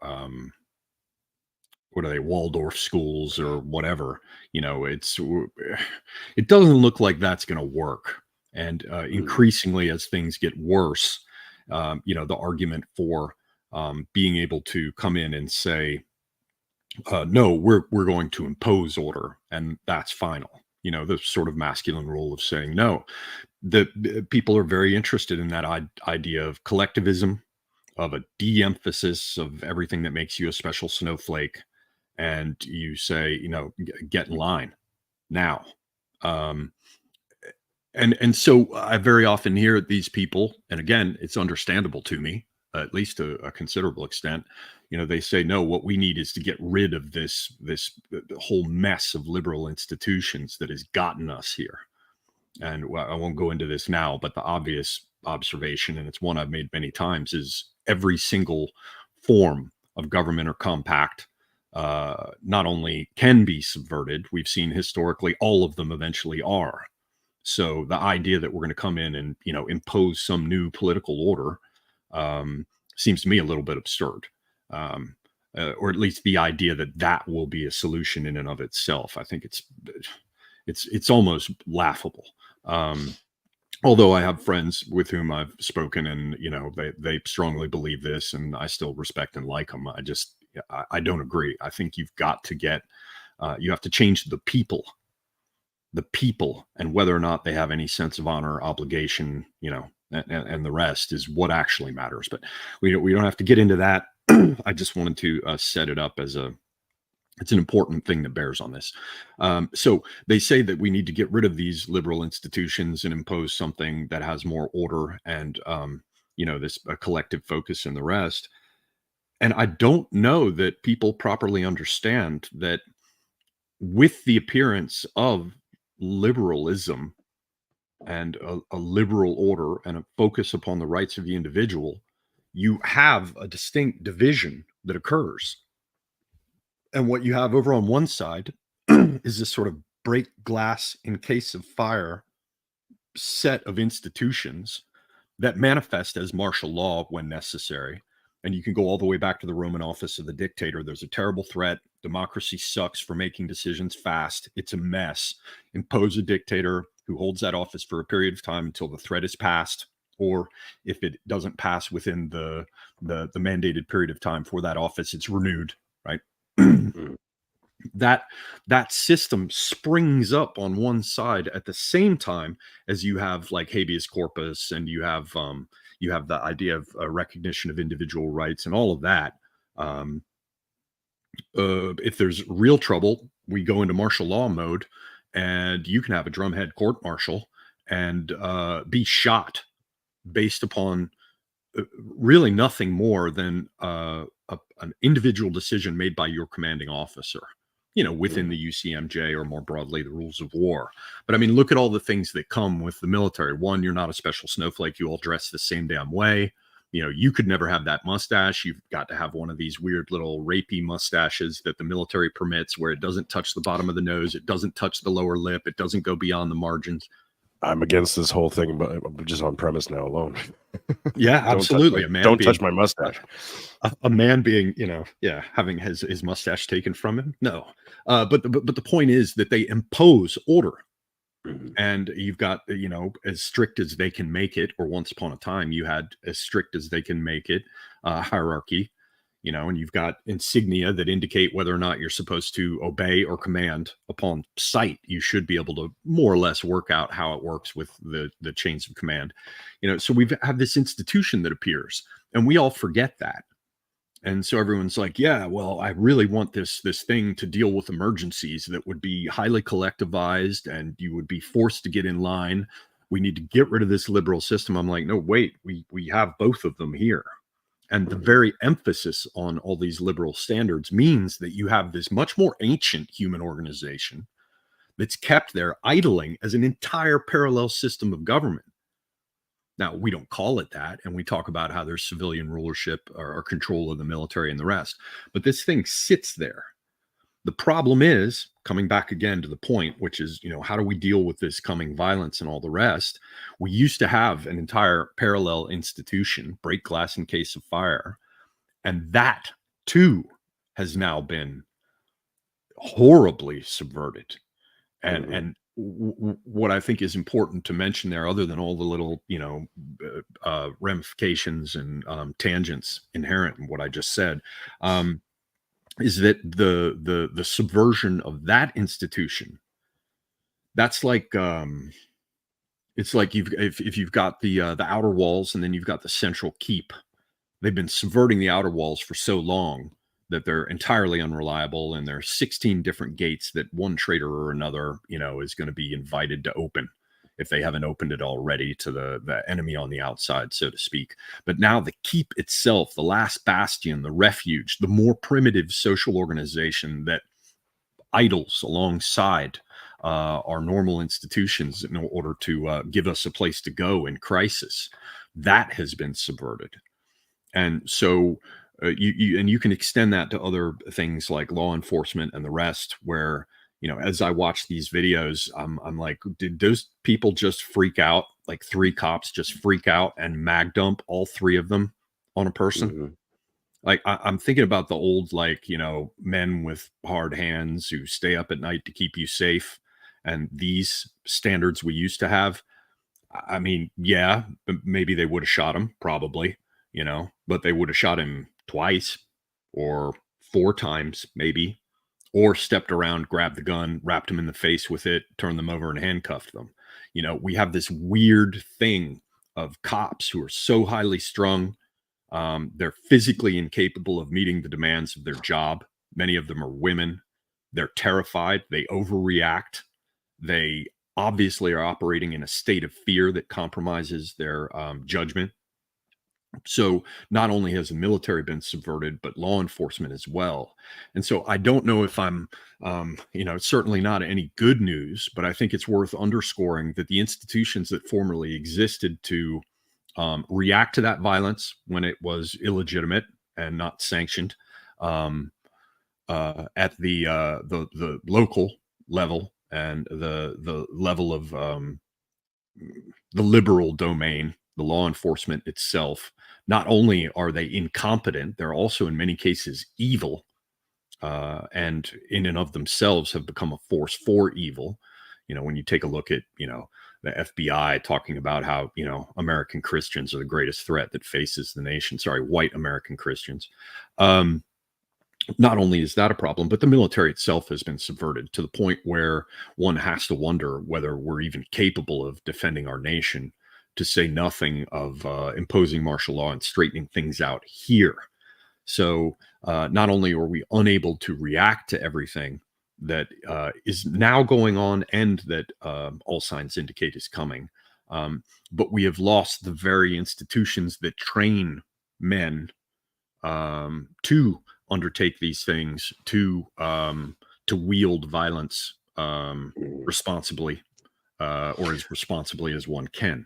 what are they, Waldorf schools or whatever, it doesn't look like that's going to work. And increasingly, as things get worse, the argument for being able to come in and say, no, we're going to impose order, and that's final. The sort of masculine role of saying no. The people are very interested in that idea of collectivism, of a de-emphasis of everything that makes you a special snowflake, and you say, get in line now. And so I very often hear these people, and again, it's understandable to me, at least to a considerable extent. They say, no, what we need is to get rid of this whole mess of liberal institutions that has gotten us here. And I won't go into this now, but the obvious observation, and it's one I've made many times, is every single form of government or compact not only can be subverted, we've seen historically all of them eventually are. So the idea that we're going to come in and impose some new political order seems to me a little bit absurd, or at least the idea that will be a solution in and of itself. I think it's almost laughable. Although I have friends with whom I've spoken, and they strongly believe this, and I still respect and like them. I don't agree. I think you've got to get You have to change the people, and whether or not they have any sense of honor, obligation, and the rest is what actually matters. But we don't have to get into that. I just wanted to set it up as it's an important thing that bears on this. So they say that we need to get rid of these liberal institutions and impose something that has more order and, this collective focus and the rest. And I don't know that people properly understand that with the appearance of liberalism and a liberal order and a focus upon the rights of the individual, you have a distinct division that occurs. And what you have over on one side is this sort of break glass in case of fire set of institutions that manifest as martial law when necessary. And you can go all the way back to the Roman office of the dictator. There's a terrible threat. Democracy sucks for making decisions fast. It's a mess. Impose a dictator who holds that office for a period of time until the threat is passed, or if it doesn't pass within the mandated period of time for that office, it's renewed, right? that system springs up on one side at the same time as you have like habeas corpus, and you have the idea of recognition of individual rights and all of that. If there's real trouble, we go into martial law mode, and you can have a drumhead court martial and be shot based upon really nothing more than an individual decision made by your commanding officer, within the UCMJ or more broadly the rules of war. But I mean, look at all the things that come with the military. One, you're not a special snowflake. You all dress the same damn way. You could never have that mustache. You've got to have one of these weird little rapey mustaches that the military permits, where it doesn't touch the bottom of the nose. It doesn't touch the lower lip. It doesn't go beyond the margins. I'm against this whole thing, but just on premise now alone. Yeah, absolutely. Don't touch my mustache. A man being, having his mustache taken from him. No. But the point is that they impose order. And you've got, as strict as they can make it, or once upon a time you had as strict as they can make it, hierarchy, and you've got insignia that indicate whether or not you're supposed to obey or command upon sight. You should be able to more or less work out how it works with the chains of command. So we've had this institution that appears, and we all forget that. And so everyone's like, yeah, well, I really want this thing to deal with emergencies that would be highly collectivized, and you would be forced to get in line. We need to get rid of this liberal system. I'm like, no, wait, we have both of them here. And the very emphasis on all these liberal standards means that you have this much more ancient human organization that's kept there idling as an entire parallel system of government. Now, we don't call it that, and we talk about how there's civilian rulership or control of the military and the rest, but this thing sits there. The problem is, coming back again to the point, which is, how do we deal with this coming violence and all the rest? We used to have an entire parallel institution, break glass in case of fire, and that too has now been horribly subverted. And what I think is important to mention there, other than all the little, ramifications and tangents inherent in what I just said, is that the subversion of that institution, that's like, it's like if you've got the outer walls, and then you've got the central keep. They've been subverting the outer walls for so long that they're entirely unreliable, and there are 16 different gates that one traitor or another, is going to be invited to open, if they haven't opened it already, to the enemy on the outside, so to speak. But now the keep itself, the last bastion, the refuge, the more primitive social organization that idles alongside our normal institutions in order to give us a place to go in crisis, that has been subverted. And so you can extend that to other things like law enforcement and the rest, where, as I watch these videos, I'm like, did those people just freak out? Like 3 cops just freak out and mag dump all 3 of them on a person? Like I'm thinking about the old, men with hard hands who stay up at night to keep you safe, and these standards we used to have. I mean, yeah, maybe they would have shot him, probably, but they would have shot him twice or 4 times, maybe. or stepped around, grabbed the gun, wrapped them in the face with it, turned them over and handcuffed them. We have this weird thing of cops who are so highly strung. They're physically incapable of meeting the demands of their job. Many of them are women. They're terrified. They overreact. They obviously are operating in a state of fear that compromises their judgment. So not only has the military been subverted, but law enforcement as well. And so I don't know if I'm, it's certainly not any good news, but I think it's worth underscoring that the institutions that formerly existed to react to that violence when it was illegitimate and not sanctioned at the local level and the level of the liberal domain, the law enforcement itself. Not only are they incompetent, they're also in many cases evil, and in and of themselves have become a force for evil. When you take a look at, the FBI talking about how, American Christians are the greatest threat that faces the nation. Sorry, white American Christians. Not only is that a problem, but the military itself has been subverted to the point where one has to wonder whether we're even capable of defending our nation, to say nothing of imposing martial law and straightening things out here. So not only are we unable to react to everything that is now going on and that all signs indicate is coming, but we have lost the very institutions that train men to undertake these things, to wield violence responsibly, or as responsibly as one can.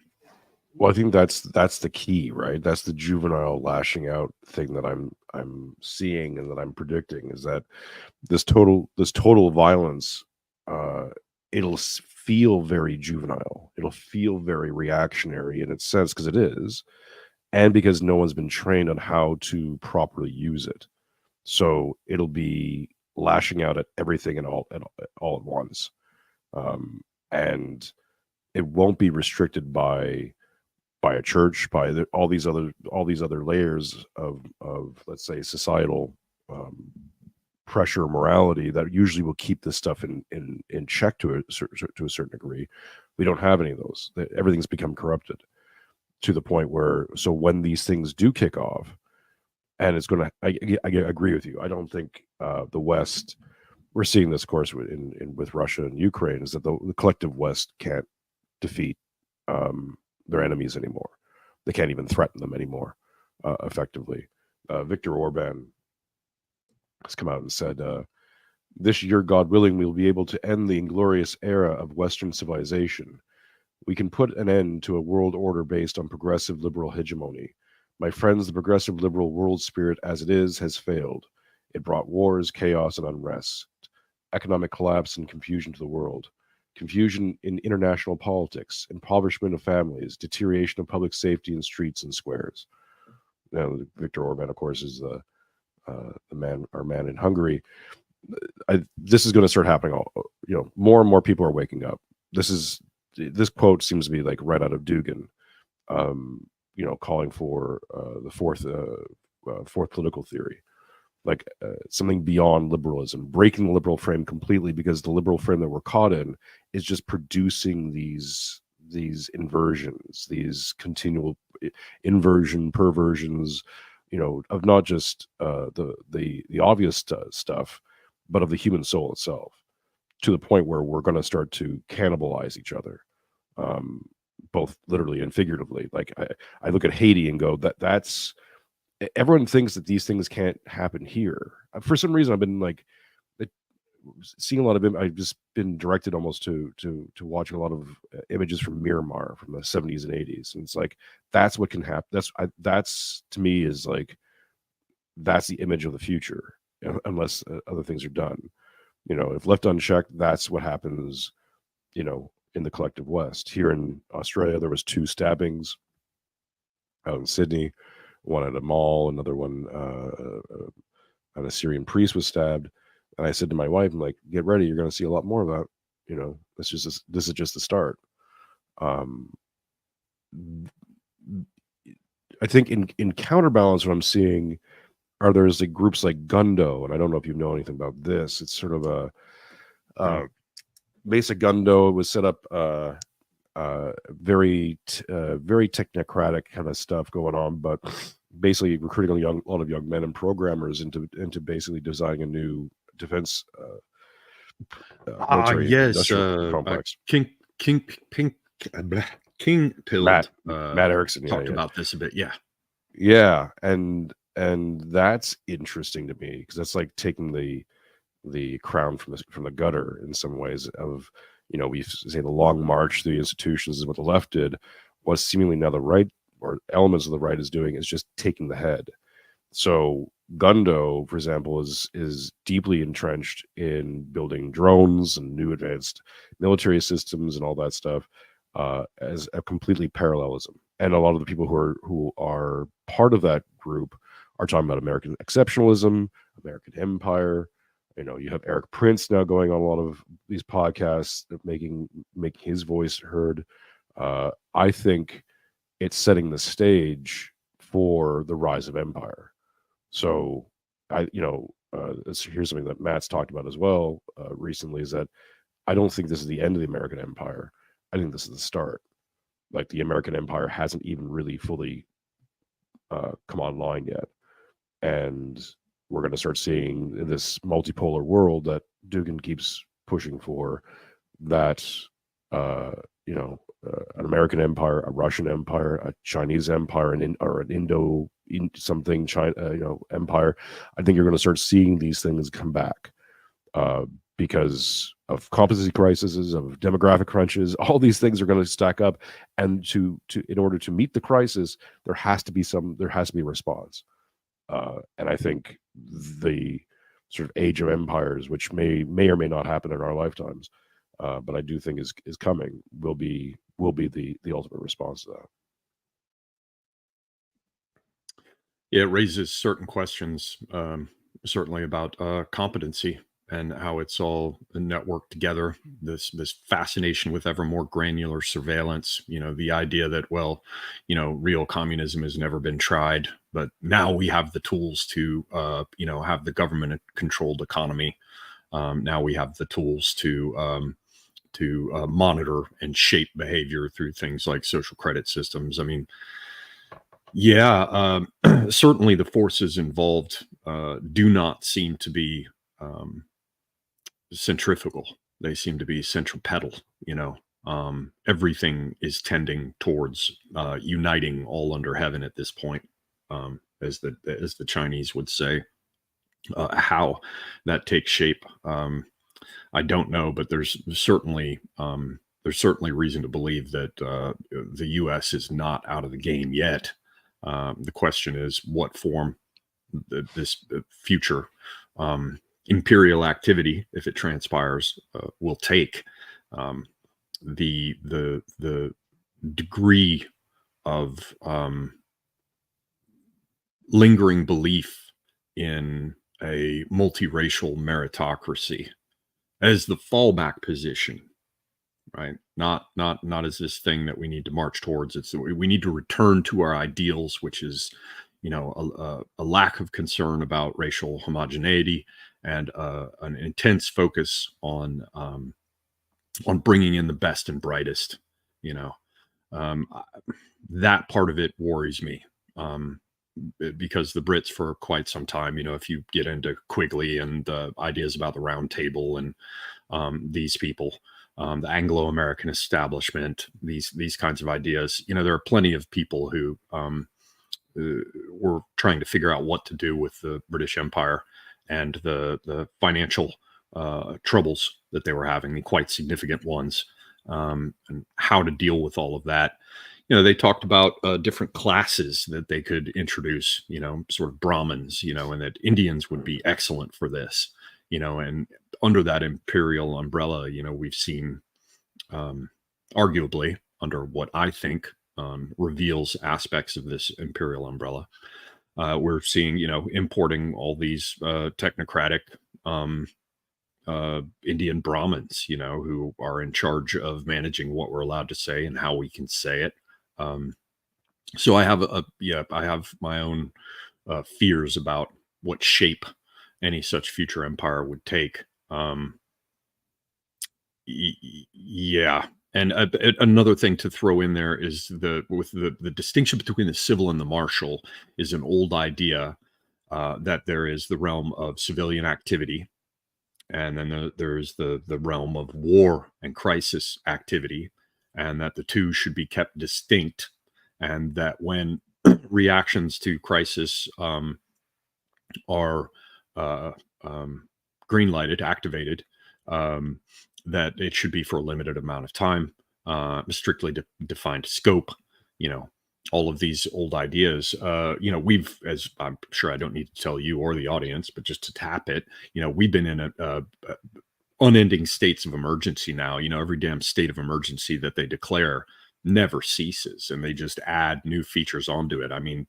Well, I think that's the key, right? That's the juvenile lashing out thing that I'm seeing and that I'm predicting, is that this total violence, it'll feel very juvenile. It'll feel very reactionary in its sense, because it is, and because no one's been trained on how to properly use it. So it'll be lashing out at everything and all at once, and it won't be restricted by a church, by all these other layers of let's say societal pressure, morality that usually will keep this stuff in check to a certain degree. We don't have any of those. Everything's become corrupted to the point where, so when these things do kick off, and it's going to, I agree with you. I don't think the West, we're seeing this, of course, with Russia and Ukraine, is that the collective West can't defeat their enemies anymore. They can't even threaten them anymore effectively. Viktor Orban has come out and said, this year, God willing, we will be able to end the inglorious era of Western civilization. We can put an end to a world order based on progressive liberal hegemony. My friends, the progressive liberal world spirit as it is has failed. It brought wars, chaos, and unrest, economic collapse and confusion to the world, confusion in international politics, impoverishment of families, deterioration of public safety in streets and squares. Now, Viktor Orban, of course, is our man in Hungary. This is going to start happening. More and more people are waking up. This quote seems to be like right out of Dugin. Calling for the fourth political theory, like something beyond liberalism, breaking the liberal frame completely, because the liberal frame that we're caught in is just producing these inversions, these continual perversions, of not just the obvious stuff, but of the human soul itself, to the point where we're going to start to cannibalize each other. Both literally and figuratively. Like I look at Haiti and go, that's everyone thinks that these things can't happen here. For some reason, I've been like seeing a lot of I've just been directed almost to watching a lot of images from Myanmar from the 70s and 80s, and it's like that's what can happen. That's to me is like that's the image of the future, unless other things are done. If left unchecked, that's what happens. In the collective West. Here in Australia, there was 2 stabbings out in Sydney, one at a mall, another one an Assyrian priest was stabbed. And I said to my wife, I'm like, get ready, you're going to see a lot more of that. This is just the start. I think in counterbalance, what I'm seeing there's like groups like Gundo, and I don't know if you know anything about this. It's sort of a basic Gundo was set up very technocratic kind of stuff going on, but basically recruiting a lot of young men and programmers into basically designing a new defense military Yes, industrial complex. King Pilled Matt Erickson talked about this a bit. Yeah, and that's interesting to me because that's like taking the crown from the gutter in some ways of, we say the long march through the institutions is what the left did. What seemingly now the right or elements of the right is doing is just taking the head. So Gundo, for example, is deeply entrenched in building drones and new advanced military systems and all that stuff as a completely parallelism. And a lot of the people who are part of that group are talking about American exceptionalism, American empire. You have Eric Prince now going on a lot of these podcasts, making his voice heard. I think it's setting the stage for the rise of empire. So here's something that Matt's talked about as well recently, is that I don't think this is the end of the American empire. I think this is the start. Like the American empire hasn't even really fully come online yet. And we're going to start seeing in this multipolar world that Dugin keeps pushing for, that an American empire, a Russian empire, a Chinese empire, or an something China empire. I think you're going to start seeing these things come back because of competency crises, of demographic crunches. All these things are going to stack up, and in order to meet the crisis, there has to be a response. And I think the sort of age of empires, which may or may not happen in our lifetimes, but I do think is coming, will be the ultimate response to that. Yeah, it raises certain questions, certainly about competency and how it's all networked together. This fascination with ever more granular surveillance. The idea that real communism has never been tried, but now we have the tools to have the government controlled economy. Now we have the tools to monitor and shape behavior through things like social credit systems. I mean, certainly the forces involved do not seem to be centrifugal. They seem to be centripetal. Everything is tending towards uniting all under heaven at this point, as the Chinese would say. How that takes shape, I don't know, but there's certainly reason to believe that the U.S. is not out of the game yet. The question is what form this future imperial activity, if it transpires, will take. The degree of lingering belief in a multiracial meritocracy as the fallback position, right? Not as this thing that we need to march towards. It's we need to return to our ideals, which is, a lack of concern about racial homogeneity and an intense focus on bringing in the best and brightest. That part of it worries me. Because the Brits for quite some time, if you get into Quigley and ideas about the Round Table and these people, the Anglo-American establishment, these kinds of ideas, there are plenty of people who were trying to figure out what to do with the British Empire and the financial troubles that they were having, the quite significant ones, and how to deal with all of that. They talked about different classes that they could introduce, sort of Brahmins, and that Indians would be excellent for this, and under that imperial umbrella, we've seen, arguably under what I think reveals aspects of this imperial umbrella, we're seeing, importing all these technocratic Indian Brahmins, who are in charge of managing what we're allowed to say and how we can say it. So I have my own fears about what shape any such future empire would take. Yeah. And another thing to throw in there is the distinction between the civil and the martial is an old idea, that there is the realm of civilian activity, and then there's the realm of war and crisis activity, and that the two should be kept distinct, and that when reactions to crisis are green lighted, activated, that it should be for a limited amount of time, strictly defined scope, all of these old ideas. We've, as I'm sure I don't need to tell you or the audience, but just to tap it, we've been in a unending states of emergency now. Every damn state of emergency that they declare never ceases, and they just add new features onto it. I mean,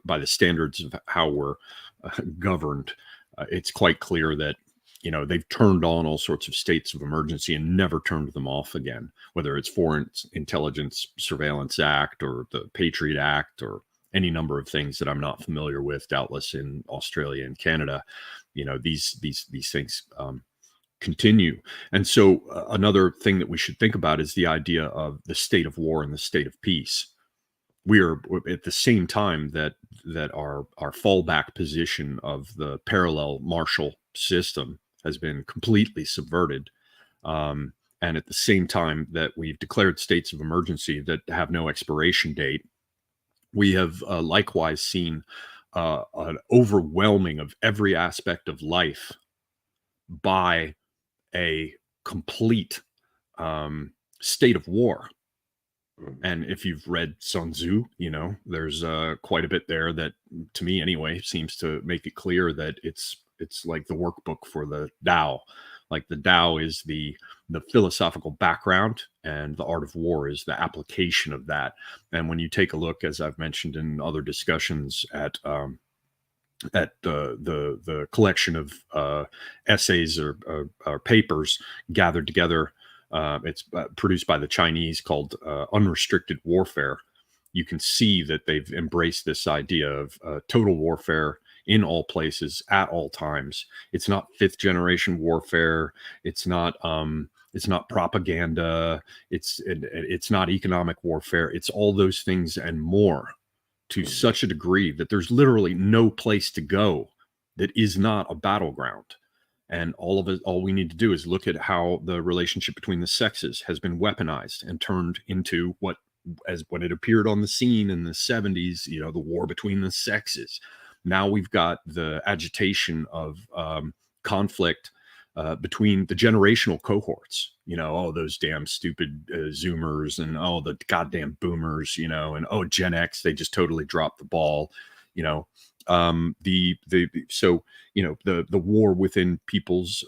by the standards of how we're governed, it's quite clear that they've turned on all sorts of states of emergency and never turned them off again, whether it's Foreign Intelligence Surveillance Act or the Patriot Act or any number of things that I'm not familiar with, doubtless in Australia and Canada. These things continue. And so another thing that we should think about is the idea of the state of war and the state of peace. We are at the same time that our fallback position of the parallel martial system has been completely subverted. And at the same time that we've declared states of emergency that have no expiration date, we have likewise seen an overwhelming of every aspect of life by a complete state of war. And if you've read Sun Tzu, there's quite a bit there that, to me anyway, seems to make it clear that it's like the workbook for the Tao. Like the Tao is the philosophical background, and the art of war is the application of that. And when you take a look, as I've mentioned in other discussions, at the collection of essays or papers gathered together, it's produced by the Chinese, called Unrestricted Warfare. You can see that they've embraced this idea of total warfare in all places at all times. It's not fifth generation warfare. It's not propaganda. It's not economic warfare. It's all those things and more, to such a degree that there's literally no place to go that is not a battleground. And all we need to do is look at how the relationship between the sexes has been weaponized and turned into when it appeared on the scene in the 70s, the war between the sexes. Now we've got the agitation of conflict between the generational cohorts, those damn stupid Zoomers, and the goddamn boomers, and Gen X, they just totally dropped the ball, the war within people's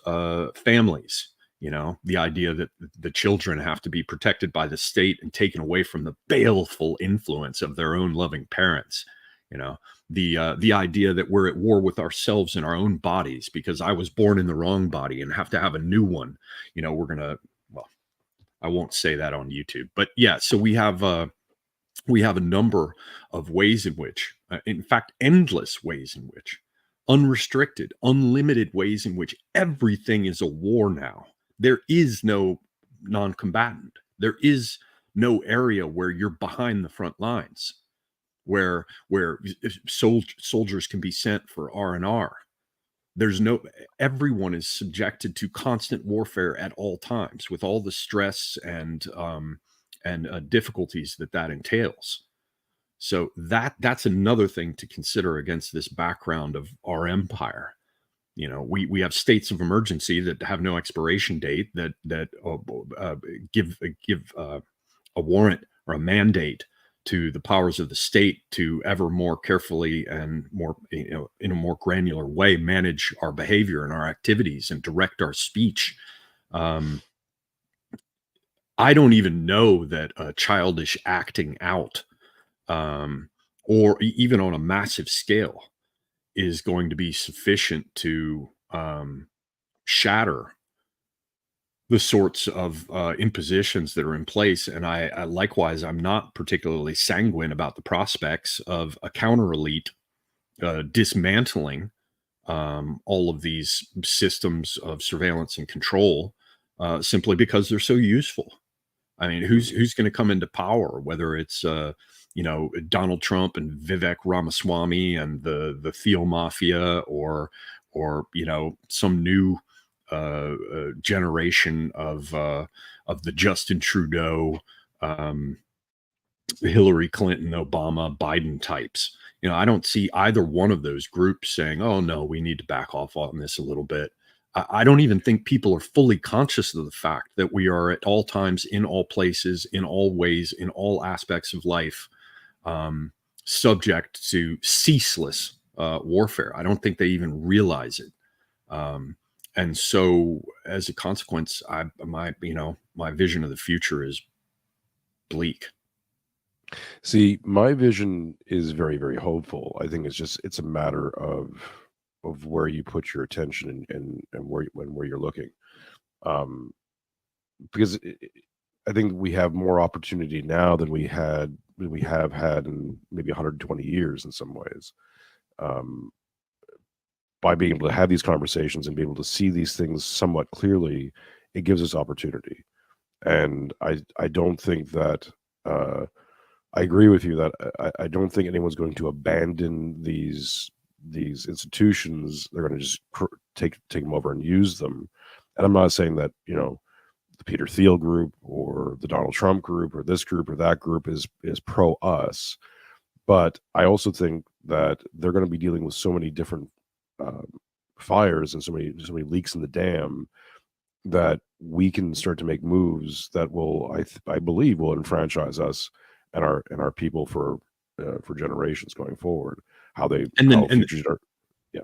families, the idea that the children have to be protected by the state and taken away from the baleful influence of their own loving parents. The idea that we're at war with ourselves and our own bodies because I was born in the wrong body and have to have a new one. We're gonna, I won't say that on YouTube, but yeah. So we have a number of ways in which, in fact, endless ways in which, unrestricted, unlimited ways in which everything is a war now. There is no non-combatant. There is no area where you're behind the front lines, where soldiers can be sent for R&R. Everyone is subjected to constant warfare at all times, with all the stress and difficulties that entails. So that's another thing to consider against this background of our empire. We have states of emergency that have no expiration date, that give a warrant or a mandate to the powers of the state to ever more carefully and more, in a more granular way, manage our behavior and our activities and direct our speech. I don't even know that childish acting out, or even on a massive scale, is going to be sufficient to shatter the sorts of impositions that are in place. And I likewise, I'm not particularly sanguine about the prospects of a counter elite dismantling all of these systems of surveillance and control simply because they're so useful. I mean, who's going to come into power? Whether it's Donald Trump and Vivek Ramaswamy and the Theo Mafia, or some new generation of the Justin Trudeau, Hillary Clinton, Obama, Biden types. I don't see either one of those groups saying, "Oh no, we need to back off on this a little bit." I don't even think people are fully conscious of the fact that we are at all times, in all places, in all ways, in all aspects of life, subject to ceaseless warfare. I don't think they even realize it. And so, as a consequence, my vision of the future is bleak. See, my vision is very, very hopeful. I think it's a matter of where you put your attention and where you're looking. Because I think we have more opportunity now than we have had in maybe 120 years in some ways. By being able to have these conversations and be able to see these things somewhat clearly, it gives us opportunity. And I don't think that I agree with you that I don't think anyone's going to abandon these institutions. They're going to just take them over and use them. And I'm not saying that the Peter Thiel group or the Donald Trump group or this group or that group is pro us, but I also think that they're going to be dealing with so many different fires and so many leaks in the dam that we can start to make moves that will, I believe, will enfranchise us and our people for generations going forward. Futures are, yeah.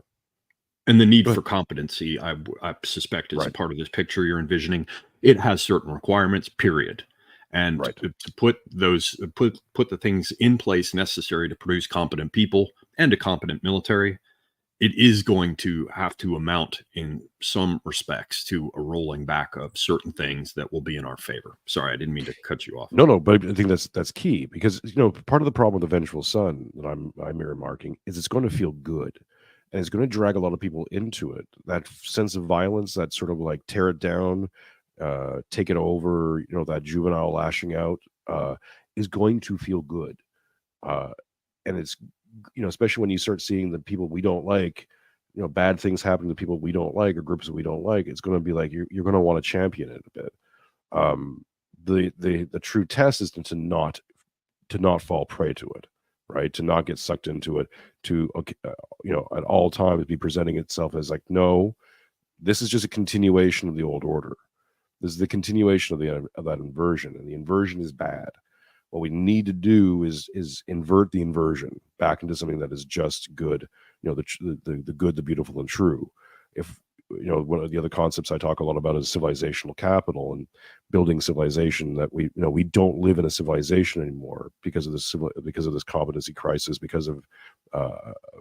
And the need for competency, I suspect, is a part of this picture you're envisioning. It has certain requirements, period. And to put the things in place necessary to produce competent people and a competent military, it is going to have to amount in some respects to a rolling back of certain things that will be in our favor. Sorry, I didn't mean to cut you off. No, but I think that's key, because part of the problem with the Vengeful Son that I'm remarking is it's going to feel good, and it's going to drag a lot of people into it. That sense of violence, that sort of like tear it down, take it over, that juvenile lashing out, is going to feel good, and it's especially when you start seeing the people we don't like, bad things happen to people we don't like or groups that we don't like. It's going to be like you're going to want to champion it a bit. The true test is to not fall prey to it, right? To not get sucked into it, to at all times be presenting itself as like, no, this is just a continuation of the old order. This is the continuation of that inversion, and the inversion is bad. What we need to do is invert the inversion back into something that is just good, the good, the beautiful, and true. If one of the other concepts I talk a lot about is civilizational capital, and building civilization that we don't live in a civilization anymore because of this competency crisis, because of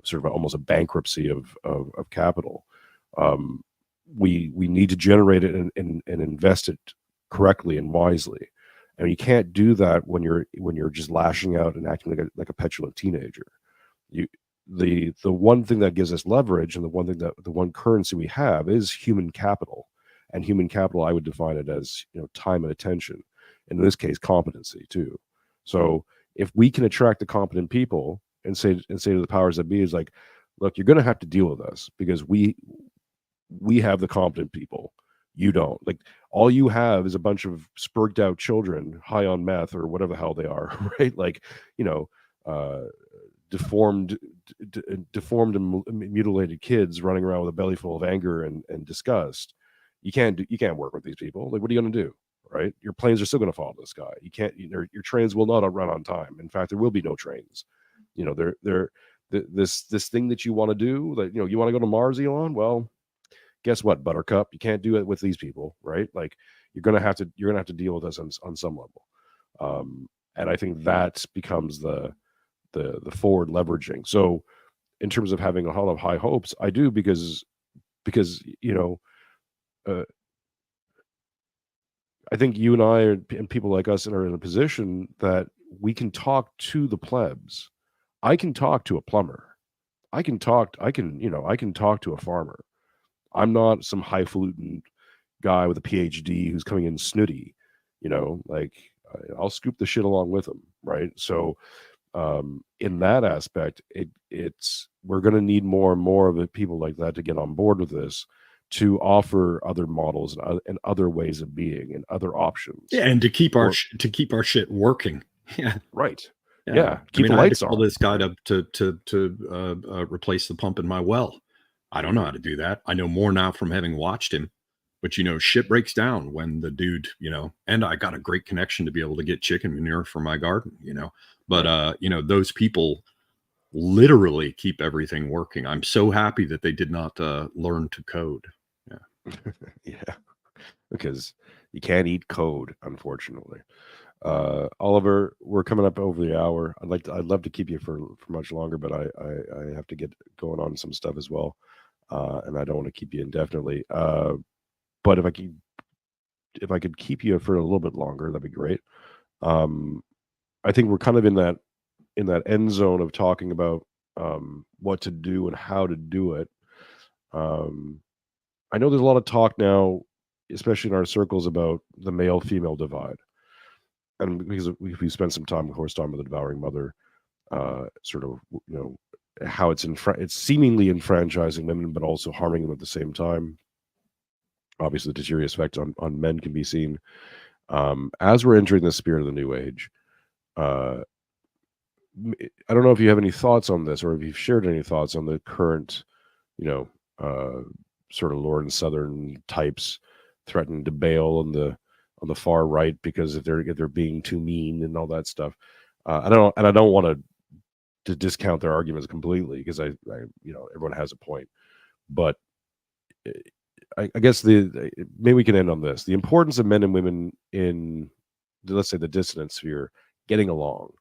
sort of almost a bankruptcy of capital. We need to generate it and invest it correctly and wisely. And you can't do that when you're just lashing out and acting like a petulant teenager. The one thing that gives us leverage, and the one currency we have, is human capital. And human capital, I would define it as time and attention. And in this case, competency too. So if we can attract the competent people and say to the powers that be, is like, look, you're going to have to deal with us because we have the competent people. You don't. Like, all you have is a bunch of spurged out children high on meth or whatever the hell they are, right? Like, deformed and mutilated kids running around with a belly full of anger and disgust. You can't work with these people. Like, what are you going to do, right? Your planes are still going to fall to the sky. You can't. Your trains will not run on time. In fact, there will be no trains. This thing that you want to do, that you want to go to Mars, Elon. Well, guess what, Buttercup? You can't do it with these people, right? Like, you're gonna have to deal with us on some level, and I think that becomes the forward leveraging. So, in terms of having a lot of high hopes, I do, because I think you and I and people like us are in a position that we can talk to the plebs. I can talk to a plumber. I can talk to a farmer. I'm not some highfalutin guy with a PhD who's coming in snooty, like I'll scoop the shit along with him, right? So in that aspect, it's we're going to need more and more of the people like that to get on board with this, to offer other models and other ways of being and other options. Yeah, and to keep our shit working. Yeah, right. Yeah, keep I mean, the I had lights to call on. this guy to replace the pump in my well. I don't know how to do that. I know more now from having watched him. But shit breaks down when the dude, and I got a great connection to be able to get chicken manure for my garden, But those people literally keep everything working. I'm so happy that they did not learn to code. Yeah. Yeah, because you can't eat code, unfortunately. Oliver, we're coming up over the hour. I'd love to keep you for much longer, but I have to get going on some stuff as well, and I don't want to keep you indefinitely. But if I could keep you for a little bit longer, that'd be great. I think we're kind of in that end zone of talking about what to do and how to do it. I know there's a lot of talk now, especially in our circles, about the male-female divide, and because we spent some time, of course, talking about the devouring mother, sort of, how it's seemingly enfranchising women, but also harming them at the same time. Obviously, the deleterious effect on men can be seen. As we're entering the spirit of the new age, I don't know if you have any thoughts on this, or if you've shared any thoughts on the current, sort of Lord and Southern types threatening to bail on the far right because if they're being too mean and all that stuff. I don't want to discount their arguments completely, because I everyone has a point, but I guess maybe we can end on this: the importance of men and women in, let's say, the dissident sphere getting along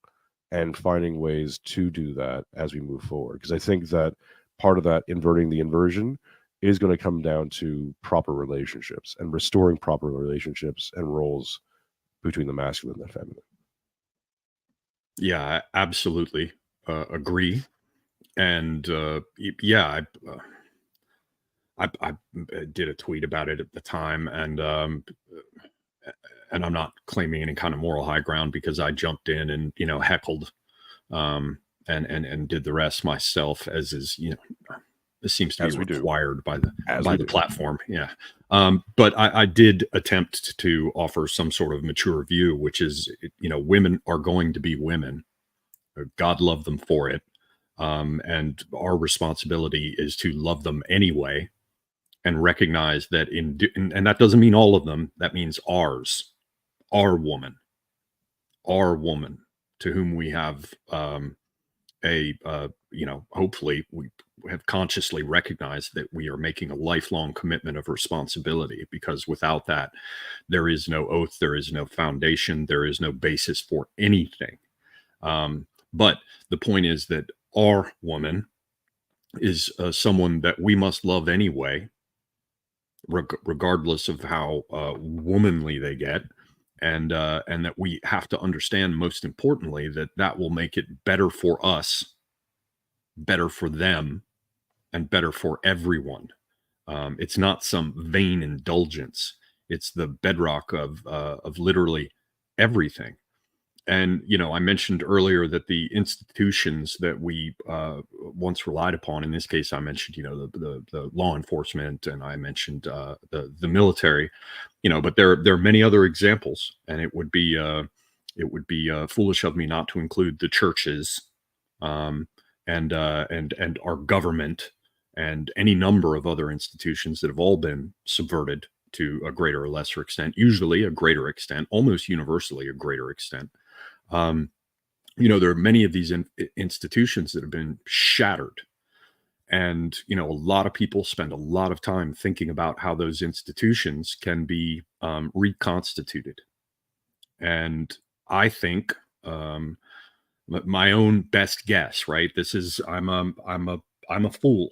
and finding ways to do that as we move forward. Because I think that part of that inverting the inversion is going to come down to proper relationships and restoring proper relationships and roles between the masculine and the feminine. Yeah, I absolutely agree. And yeah, I did a tweet about it at the time, and I'm not claiming any kind of moral high ground, because I jumped in and heckled and did the rest myself, as is this seems to be required by the platform. Yeah. But I did attempt to offer some sort of mature view, which is, women are going to be women. God love them for it. And our responsibility is to love them anyway, and recognize that and that doesn't mean all of them. That means our woman, to whom we have hopefully we have consciously recognized that we are making a lifelong commitment of responsibility, because without that, there is no oath, there is no foundation, there is no basis for anything. But the point is that our woman is someone that we must love anyway, regardless of how womanly they get. And that we have to understand, most importantly, that will make it better for us, better for them, and better for everyone. It's not some vain indulgence. It's the bedrock of literally everything. And I mentioned earlier that the institutions that we once relied upon, in this case, I mentioned the law enforcement, and I mentioned the military, but there are many other examples, and it would be foolish of me not to include the churches, and our government, and any number of other institutions that have all been subverted to a greater or lesser extent, usually a greater extent, almost universally a greater extent. There are many of these institutions that have been shattered. And, a lot of people spend a lot of time thinking about how those institutions can be reconstituted. And I think my own best guess, right? This is, I'm a fool.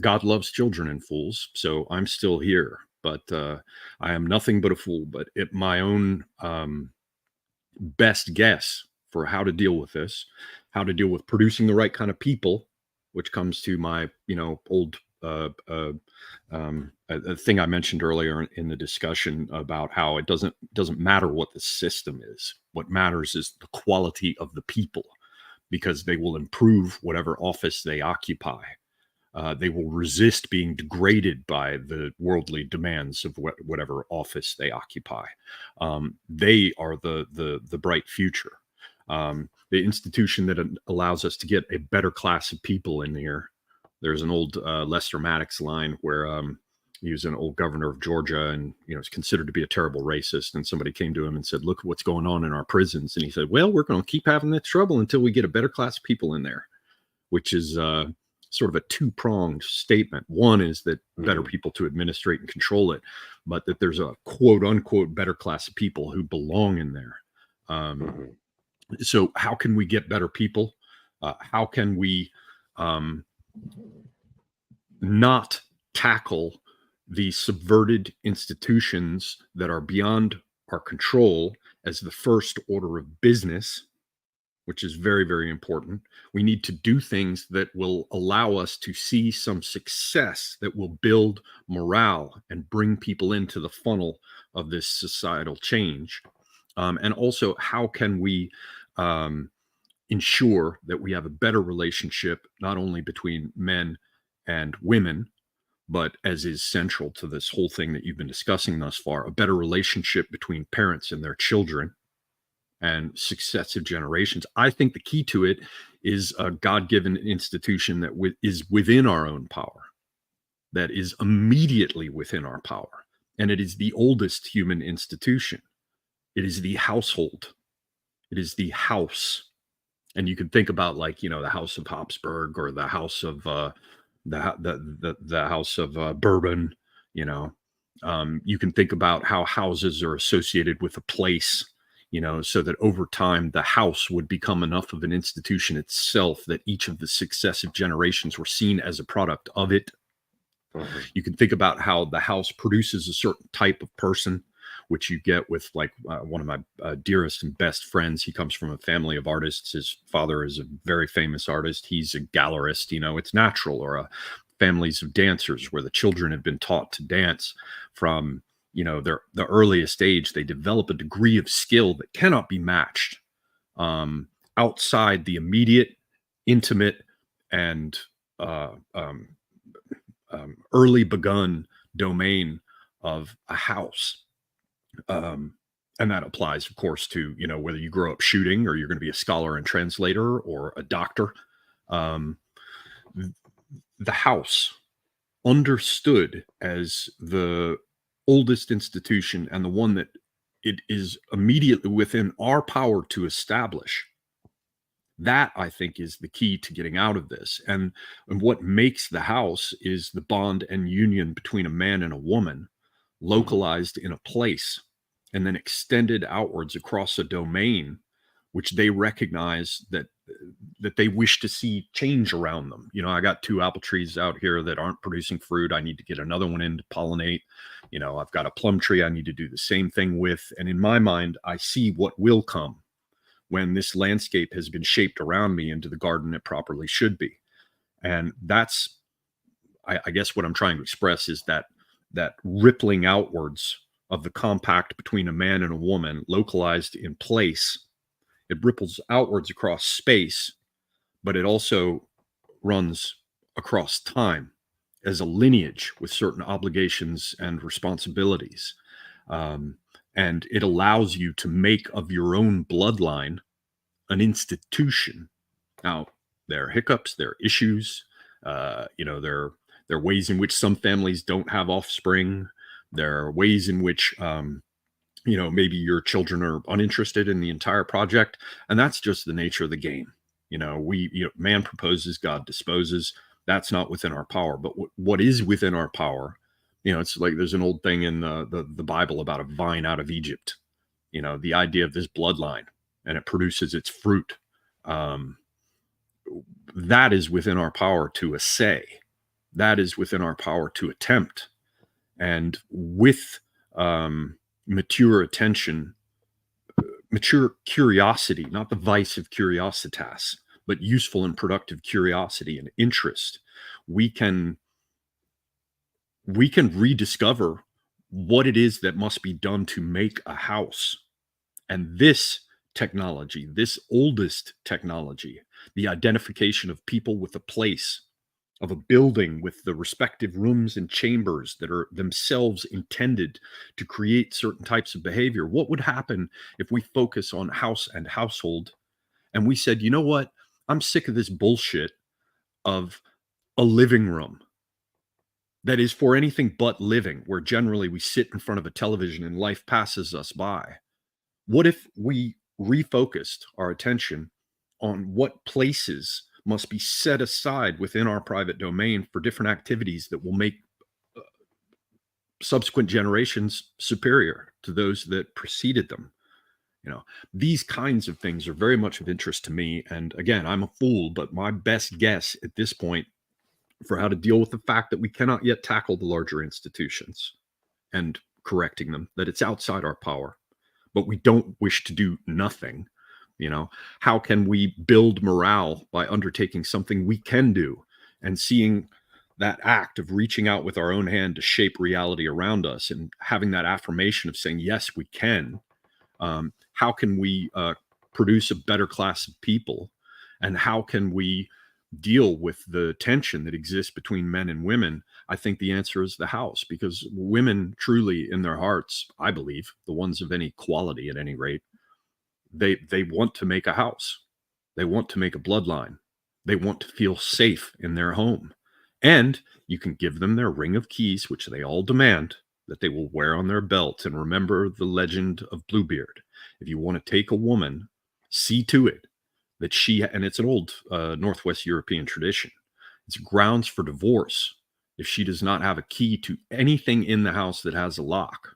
God loves children and fools, so I'm still here. But I am nothing but a fool. But my own best guess for how to deal with this, how to deal with producing the right kind of people, which comes to my, old a thing I mentioned earlier in the discussion about how it doesn't matter what the system is. What matters is the quality of the people, because they will improve whatever office they occupy. They will resist being degraded by the worldly demands of whatever office they occupy. They are the bright future. The institution that allows us to get a better class of people in here. There's an old Lester Maddox line where he was an old governor of Georgia, and is considered to be a terrible racist. And somebody came to him and said, "Look at what's going on in our prisons." And he said, "Well, we're going to keep having this trouble until we get a better class of people in there," which is sort of a two-pronged statement. One is that better people to administrate and control it, but that there's a quote-unquote better class of people who belong in there. So how can we get better people? How can we not tackle the subverted institutions that are beyond our control as the first order of business, which is very, very important? We need to do things that will allow us to see some success that will build morale and bring people into the funnel of this societal change. And also, how can we ensure that we have a better relationship, not only between men and women, but, as is central to this whole thing that you've been discussing thus far, a better relationship between parents and their children and successive generations. I think the key to it is a God-given institution that is within our own power, that is immediately within our power. And it is the oldest human institution. It is the household. It is the house. And you can think about, like, the House of Habsburg, or the House of the House of Bourbon. You can think about how houses are associated with a place, so that over time the house would become enough of an institution itself that each of the successive generations were seen as a product of it. You can think about how the house produces a certain type of person, which you get with, like, one of my dearest and best friends. He comes from a family of artists. His father is a very famous artist. He's a gallerist. It's natural. Or families of dancers, where the children have been taught to dance from the earliest age. They develop a degree of skill that cannot be matched outside the immediate, intimate, and early begun domain of a house. And that applies, of course, to, whether you grow up shooting, or you're going to be a scholar and translator, or a doctor. The house, understood as the oldest institution, and the one that it is immediately within our power to establish, that, I think, is the key to getting out of this. And what makes the house is the bond and union between a man and a woman, localized in a place, and then extended outwards across a domain, which they recognize that they wish to see change around them. I got 2 apple trees out here that aren't producing fruit. I need to get another one in to pollinate. I've got a plum tree I need to do the same thing with. And in my mind, I see what will come when this landscape has been shaped around me into the garden it properly should be. And that's, I guess, what I'm trying to express is that rippling outwards of the compact between a man and a woman, localized in place. It ripples outwards across space, but it also runs across time as a lineage with certain obligations and responsibilities. And it allows you to make of your own bloodline an institution. Now, there are hiccups, there are issues, there are ways in which some families don't have offspring. There are ways in which, maybe your children are uninterested in the entire project. And that's just the nature of the game. Man proposes, God disposes. That's not within our power. But what is within our power, it's like there's an old thing in the Bible about a vine out of Egypt, the idea of this bloodline, and it produces its fruit. That is within our power to essay. That is within our power to attempt. And with mature attention, mature curiosity, not the vice of curiositas, but useful and productive curiosity and interest, we can rediscover what it is that must be done to make a house. And this technology, this oldest technology, the identification of people with a place, of a building with the respective rooms and chambers that are themselves intended to create certain types of behavior. What would happen if we focus on house and household and we said, you know what? I'm sick of this bullshit of a living room that is for anything but living, where generally we sit in front of a television and life passes us by. What if we refocused our attention on what places must be set aside within our private domain for different activities that will make subsequent generations superior to those that preceded them? You know, these kinds of things are very much of interest to me. And again, I'm a fool, but my best guess at this point for how to deal with the fact that we cannot yet tackle the larger institutions and correcting them, that it's outside our power, but we don't wish to do nothing. You know, how can we build morale by undertaking something we can do and seeing that act of reaching out with our own hand to shape reality around us and having that affirmation of saying, yes, we can. How can we produce a better class of people? And how can we deal with the tension that exists between men and women? I think the answer is the house, because women truly in their hearts, I believe, the ones of any quality at any rate, they want to make a house. They want to make a bloodline. They want to feel safe in their home. And you can give them their ring of keys, which they all demand, that they will wear on their belt. And remember the legend of Bluebeard. If you want to take a woman, see to it that she, and it's an old Northwest European tradition, it's grounds for divorce if she does not have a key to anything in the house that has a lock.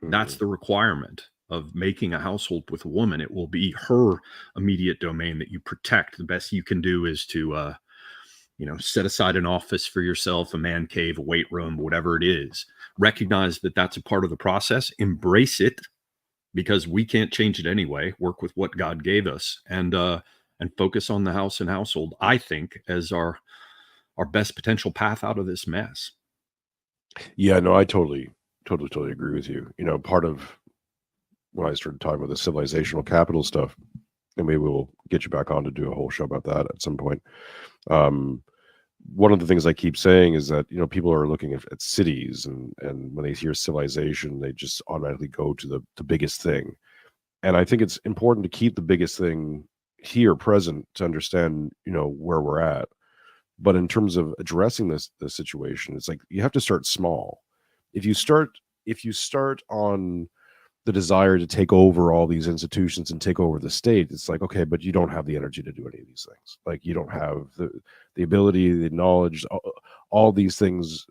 That's the requirement of making a household with a woman. It will be her immediate domain that you protect. The best you can do is to, set aside an office for yourself, a man cave, a weight room, whatever it is. Recognize that that's a part of the process. Embrace it, because we can't change it anyway. Work with what God gave us, and focus on the house and household, I think, as our best potential path out of this mess. Yeah, no, I totally agree with you. You know, part of when I started talking about the civilizational capital stuff, and maybe we'll get you back on to do a whole show about that at some point. One of the things I keep saying is that, you know, people are looking at cities, and when they hear civilization, they just automatically go to the biggest thing. And I think it's important to keep the biggest thing here present to understand, you know, where we're at. But in terms of addressing the situation, it's like you have to start small. If you start on the desire to take over all these institutions and take over the state, it's like, okay, but you don't have the energy to do any of these things. Like, you don't have the ability, the knowledge, all these things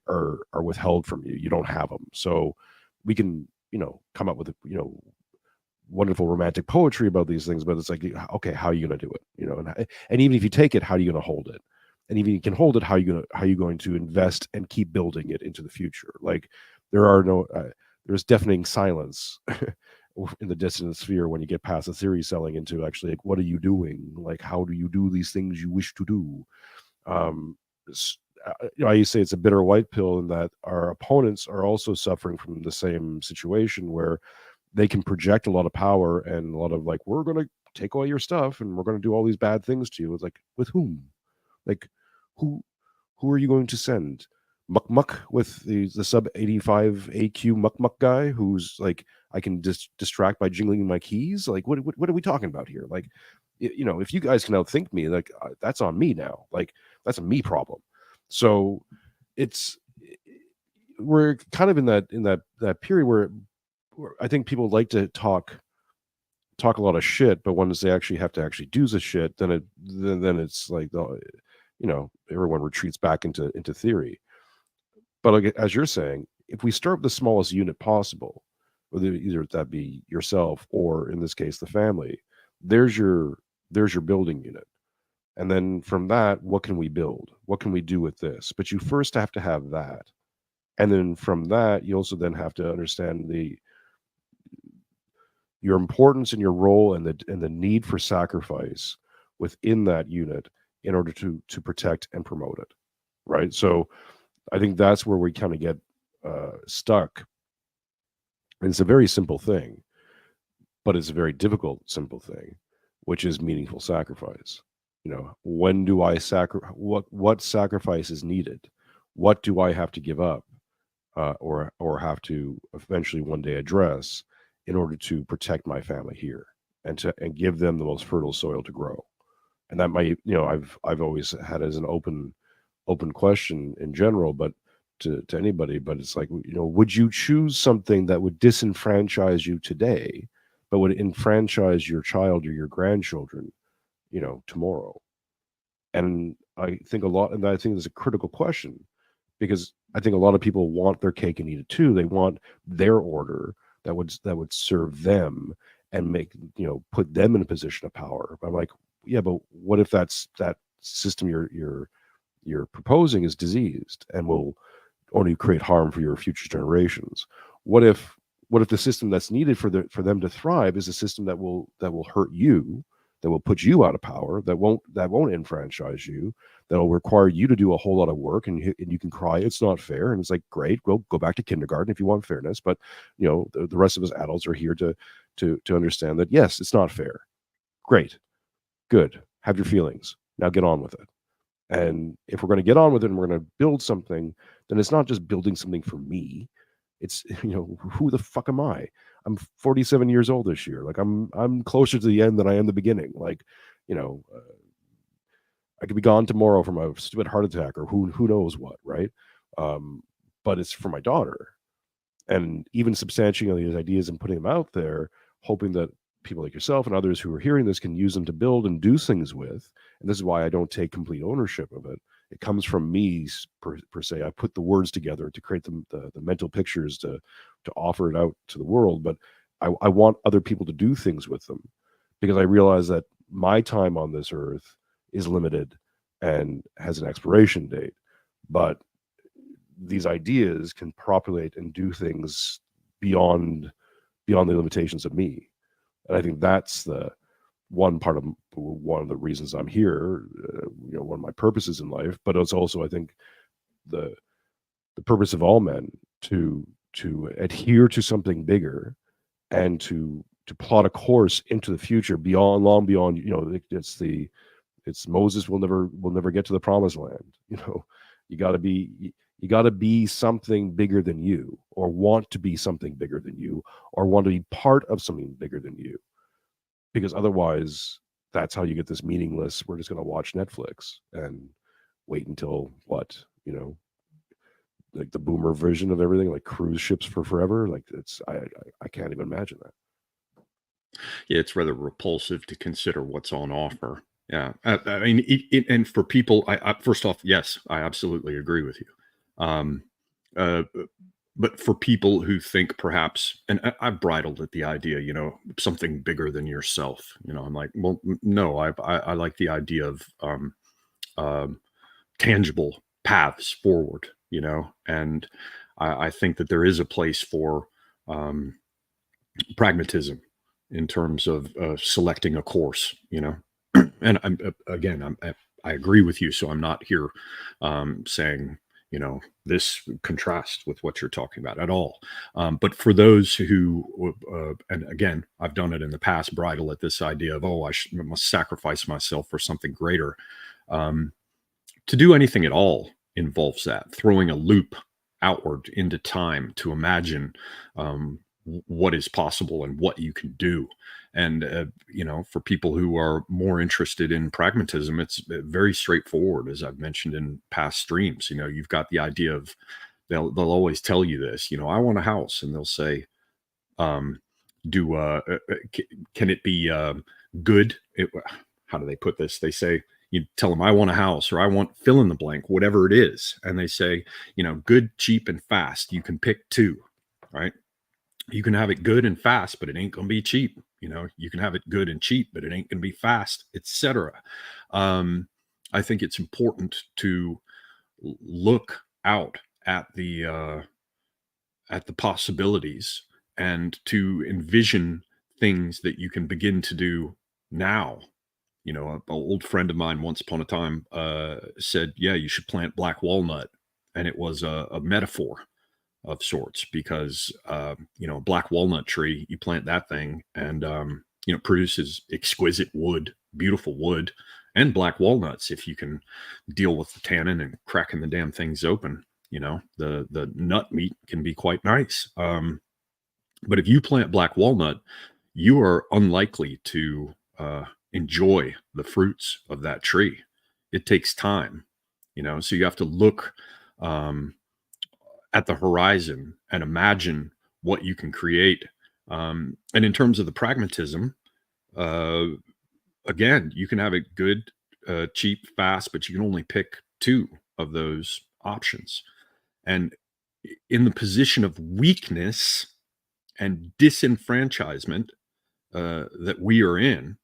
are withheld from you. You don't have them. So we can, you know, come up with, you know, wonderful romantic poetry about these things, but it's like, okay, how are you going to do it? You know, and even if you take it, how are you going to hold it? And even if you can hold it, how are you going to invest and keep building it into the future? Like, there's deafening silence in the dissonant sphere when you get past the theory selling into actually, like, what are you doing? Like, how do you do these things you wish to do? I used to say it's a bitter white pill, in that our opponents are also suffering from the same situation, where they can project a lot of power and a lot of, like, we're going to take all your stuff and we're going to do all these bad things to you. It's like, with whom? Like, who are you going to send? Muck with the sub 85 AQ muck guy who's like, I can distract by jingling my keys? Like, what are we talking about here? Like, you know, if you guys can outthink me, like, that's on me now. Like, that's a me problem. So we're kind of in that period where I think people like to talk a lot of shit, but once they actually have to do the shit, then it's like, you know, everyone retreats back into theory. But like, as you're saying, if we start with the smallest unit possible, whether either that be yourself or, in this case, the family, there's your building unit. And then from that, what can we build? What can we do with this? But you first have to have that. And then from that, you also then have to understand your importance and your role, and the need for sacrifice within that unit in order to protect and promote it, right? So I think that's where we kind of get stuck. And it's a very simple thing, but it's a very difficult simple thing, which is meaningful sacrifice. You know, when do I what sacrifice is needed? What do I have to give up, or have to eventually one day address in order to protect my family here and give them the most fertile soil to grow? And that might, I've always had as an open question in general, but to anybody, but it's like, would you choose something that would disenfranchise you today, but would enfranchise your child or your grandchildren, tomorrow? And I think there's a critical question, because I think a lot of people want their cake and eat it too. They want their order that would serve them and make, put them in a position of power. I'm like, yeah, but what if that system you're proposing is diseased and will only create harm for your future generations? What if the system that's needed for them to thrive is a system that will hurt you, that will put you out of power, that won't enfranchise you, that will require you to do a whole lot of work, and you can cry it's not fair, and it's like, great, well, go back to kindergarten if you want fairness, but the rest of us adults are here to understand that yes, it's not fair. Great, good, have your feelings, now get on with it. And if we're going to get on with it and we're going to build something, then it's not just building something for me. It's, who the fuck am I? I'm 47 years old this year. Like I'm closer to the end than I am the beginning. Like, I could be gone tomorrow from a stupid heart attack or who knows what, right? But it's for my daughter. And even substantiating these ideas and putting them out there, hoping that people like yourself and others who are hearing this can use them to build and do things with. And this is why I don't take complete ownership of it. It comes from me per se. I put the words together to create the mental pictures to offer it out to the world. But I want other people to do things with them, because I realize that my time on this earth is limited and has an expiration date. But these ideas can populate and do things beyond the limitations of me. And I think that's one of the reasons I'm here, one of my purposes in life. But it's also, I think, the purpose of all men to adhere to something bigger and to plot a course into the future long beyond. It's Moses will never get to the promised land. You got to be something bigger than you, or want to be something bigger than you, or want to be part of something bigger than you. Because otherwise, that's how you get this meaningless, we're just going to watch Netflix and wait until like the boomer version of everything, like cruise ships for forever. Like I can't even imagine that. Yeah, it's rather repulsive to consider what's on offer. Yeah, I mean, and for people, first off, yes, I absolutely agree with you. Um, uh, but for people who think perhaps, and I've bridled at the idea, something bigger than yourself. I'm like, well, no, I like the idea of um, tangible paths forward. And I think that there is a place for pragmatism in terms of selecting a course. And I agree with you. So I'm not here saying, this contrasts with what you're talking about at all. But for those who, and again, I've done it in the past, bridle at this idea of, I must sacrifice myself for something greater. To do anything at all involves that, throwing a loop outward into time to imagine what is possible and what you can do. And, for people who are more interested in pragmatism, it's very straightforward. As I've mentioned in past streams, you've got the idea of, they'll always tell you this, I want a house, and they'll say, um, can it be good? How do they put this? They say, you tell them, I want a house, or I want fill in the blank, whatever it is. And they say, good, cheap, and fast. You can pick two, right? You can have it good and fast, but it ain't going to be cheap. You can have it good and cheap, but it ain't going to be fast, etc. I think it's important to look out at the possibilities and to envision things that you can begin to do now You know, an old friend of mine once upon a time said, yeah, you should plant black walnut. And it was a metaphor of sorts because, you know, a black walnut tree, you plant that thing and, you know, produces exquisite wood, beautiful wood, and black walnuts if you can deal with the tannin and cracking the damn things open. You know, the nut meat can be quite nice. But if you plant black walnut, you are unlikely to enjoy the fruits of that tree. It takes time, you know, so you have to look um, at the horizon and imagine what you can create. And in terms of the pragmatism, uh, again, you can have it good, cheap, fast, but you can only pick two of those options. And in the position of weakness and disenfranchisement that we are in,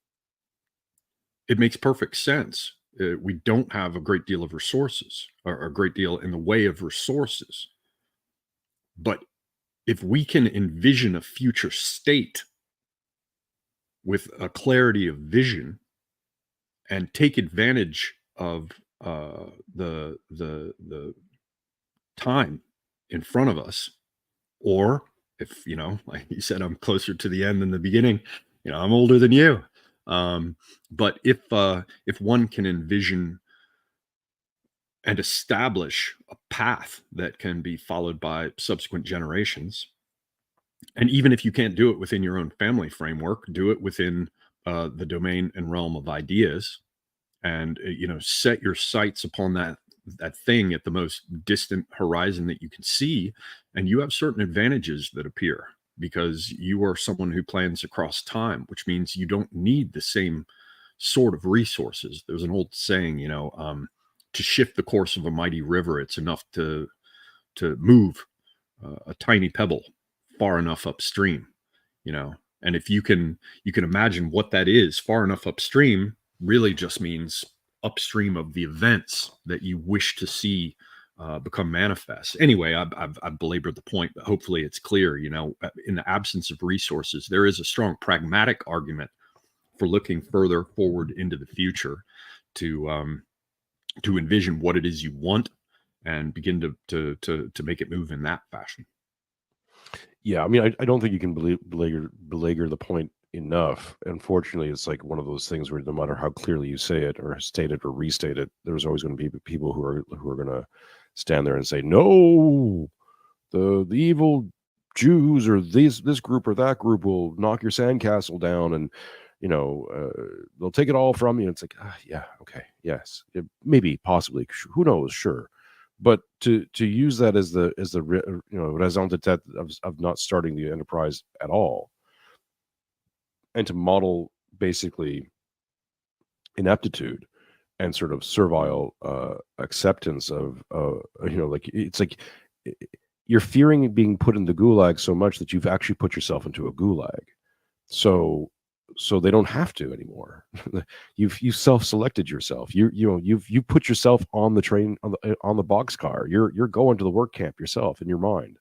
it makes perfect sense. We don't have a great deal of resources or a great deal in the way of resources. But if we can envision a future state with a clarity of vision and take advantage of the time in front of us, or if you know, like you said, I'm closer to the end than the beginning. You know, I'm older than you. But if one can envision and establish a path that can be followed by subsequent generations, and even if you can't do it within your own family framework, do it within the domain and realm of ideas, and you know, set your sights upon that thing at the most distant horizon that you can see, and you have certain advantages that appear because you are someone who plans across time, which means you don't need the same sort of resources. There's an old saying, you know, to shift the course of a mighty river, it's enough to move a tiny pebble far enough upstream, you know. And if you can imagine what that is, far enough upstream really just means upstream of the events that you wish to see become manifest. Anyway, I've belabored the point, but hopefully it's clear. You know, in the absence of resources, there is a strong pragmatic argument for looking further forward into the future to envision what it is you want and begin to make it move in that fashion. Yeah, I mean, I don't think you can belabor the point enough. Unfortunately, it's like one of those things where no matter how clearly you say it or state it or restate it, there's always going to be people who are going to stand there and say, "No, the evil Jews or this group or that group will knock your sandcastle down, and you know they'll take it all from you." It's like, yeah, okay, yes, maybe, possibly, who knows, sure. But to use that as the you know, raison d'être of not starting the enterprise at all, and to model basically ineptitude and sort of servile acceptance of you know, like it's like you're fearing being put in the gulag so much that you've actually put yourself into a gulag. So they don't have to anymore. You self-selected yourself. You know, you've put yourself on the train, on the boxcar. You're going to the work camp yourself in your mind.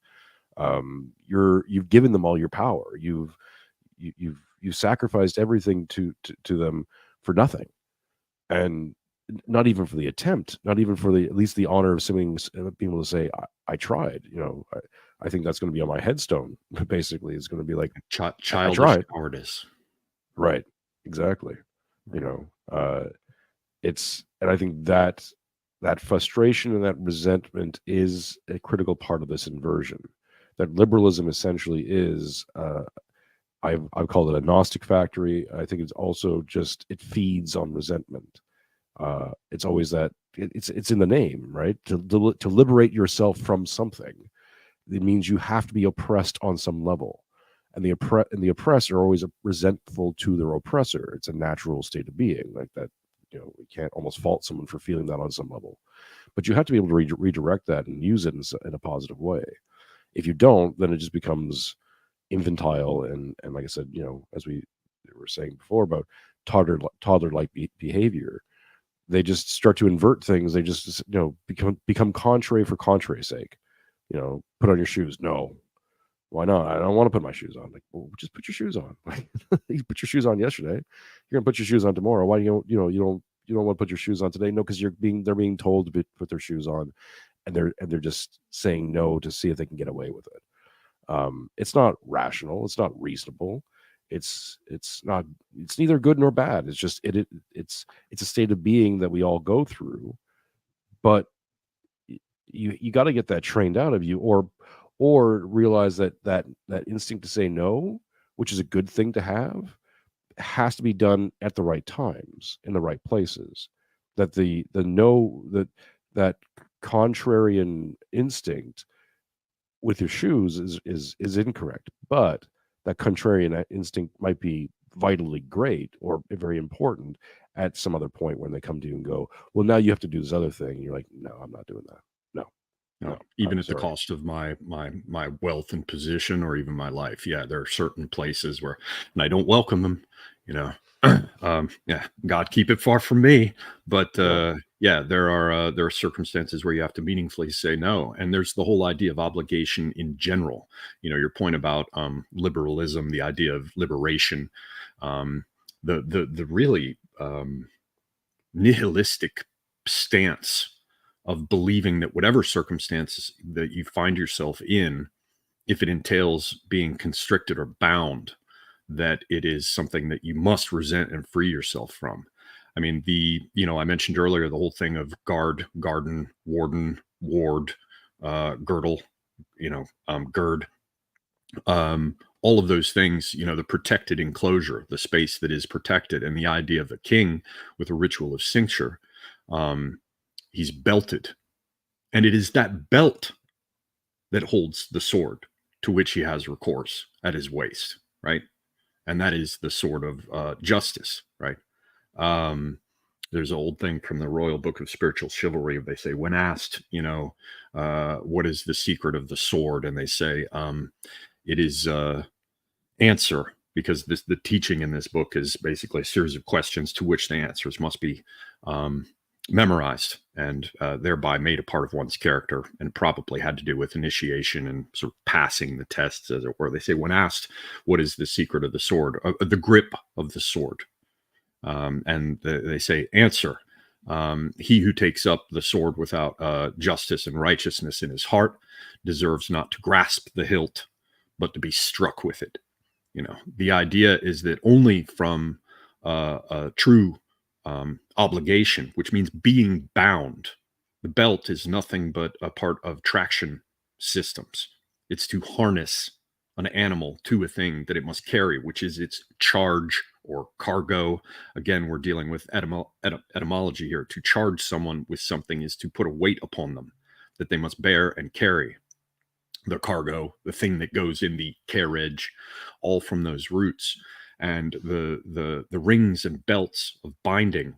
You've given them all your power. You've sacrificed everything to them for nothing, and not even for the attempt, not even for at least the honor of being able to say, I tried. You know, I think that's going to be on my headstone. Basically, it's going to be like childish cowardice. Right. Exactly. You know, and I think that frustration and that resentment is a critical part of this inversion. That liberalism essentially is, I've called it a Gnostic factory. I think it's also just, it feeds on resentment. It's always that it's in the name, right? To liberate yourself from something, it means you have to be oppressed on some level. And the oppressed are always resentful to their oppressor. It's a natural state of being, like that. You know, we can't almost fault someone for feeling that on some level, but you have to be able to redirect that and use it in a positive way. If you don't, then it just becomes infantile and like I said, you know, as we were saying before about toddler-like behavior, they just start to invert things. They just, you know, become contrary for contrary's sake. You know, put on your shoes. No. Why not? I don't want to put my shoes on. Like, well, just put your shoes on. You put your shoes on yesterday. You're gonna put your shoes on tomorrow. Why you don't want to put your shoes on today? No, because they're being told to put their shoes on, and they're just saying no to see if they can get away with it. It's not rational. It's not reasonable. It's not. It's neither good nor bad. It's just it's a state of being that we all go through. But you got to get that trained out of you, or realize that instinct to say no, which is a good thing to have, has to be done at the right times in the right places. That the no that contrarian instinct with your shoes is incorrect, but that contrarian instinct might be vitally great or very important at some other point when they come to you and go, well, now you have to do this other thing. And you're like, no, I'm not doing that. No, even I'm at the sorry. cost of my wealth and position, or even my life. Yeah, there are certain places where, and I don't welcome them. You know, yeah, God keep it far from me. But yeah, there are circumstances where you have to meaningfully say no, and there's the whole idea of obligation in general. You know, your point about liberalism, the idea of liberation, the really nihilistic stance of believing that whatever circumstances that you find yourself in, if it entails being constricted or bound, that it is something that you must resent and free yourself from. I mean, I mentioned earlier the whole thing of guard, garden, warden, ward, girdle, gird, all of those things, the protected enclosure, the space that is protected, and the idea of a king with a ritual of cincture. He's belted, and it is that belt that holds the sword to which he has recourse at his waist, right? And that is the sword of justice, right? There's an old thing from the Royal Book of Spiritual Chivalry. They say, when asked, what is the secret of the sword? And they say, it is answer, because the teaching in this book is basically a series of questions to which the answers must be memorized and thereby made a part of one's character, and probably had to do with initiation and sort of passing the tests, as it were. They say, when asked, what is the secret of the sword, the grip of the sword? And they say, answer, he who takes up the sword without justice and righteousness in his heart deserves not to grasp the hilt, but to be struck with it. The idea is that only from a true obligation, which means being bound. The belt is nothing but a part of traction systems. It's to harness an animal to a thing that it must carry, which is its charge or cargo. Again, we're dealing with etymology here. To charge someone with something is to put a weight upon them that they must bear and carry. The cargo, the thing that goes in the carriage, all from those roots. And the rings and belts of binding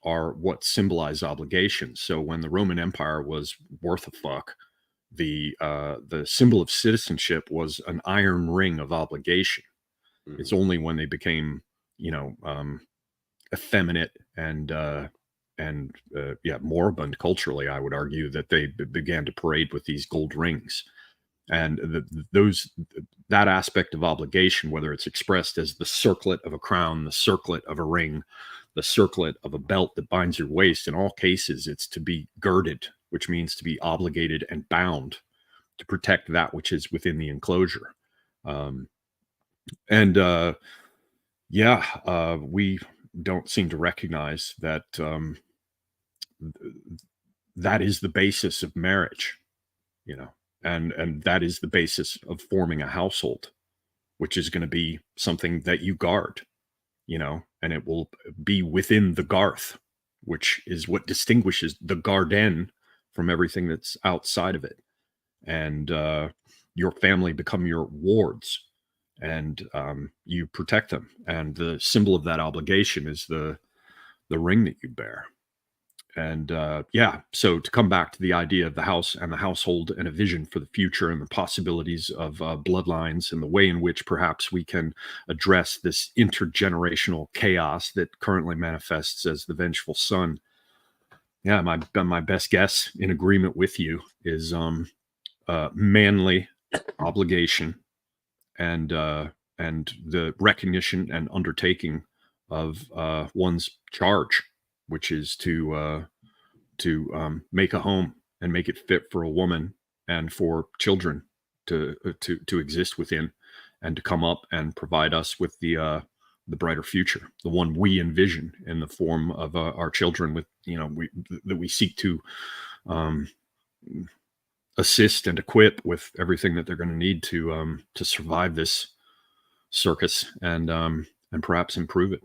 are what symbolize obligations. So when the Roman Empire was worth a fuck, the symbol of citizenship was an iron ring of obligation. Mm-hmm. It's only when they became, effeminate and moribund culturally, I would argue, that they began to parade with these gold rings. And that aspect of obligation, whether it's expressed as the circlet of a crown, the circlet of a ring, the circlet of a belt that binds your waist, in all cases, it's to be girded, which means to be obligated and bound to protect that which is within the enclosure. We don't seem to recognize that that is the basis of marriage, and that is the basis of forming a household, which is going to be something that you guard, and it will be within the garth, which is what distinguishes the garden from everything that's outside of it. And your family become your wards, and you protect them. And the symbol of that obligation is the ring that you bear. And so to come back to the idea of the house and the household, and a vision for the future, and the possibilities of bloodlines, and the way in which perhaps we can address this intergenerational chaos that currently manifests as the vengeful son. Yeah, my best guess, in agreement with you, is manly obligation and the recognition and undertaking of one's charge, which is to make a home and make it fit for a woman and for children to exist within, and to come up and provide us with the brighter future, the one we envision in the form of our children, with that we seek to assist and equip with everything that they're going to need to survive this circus and perhaps improve it.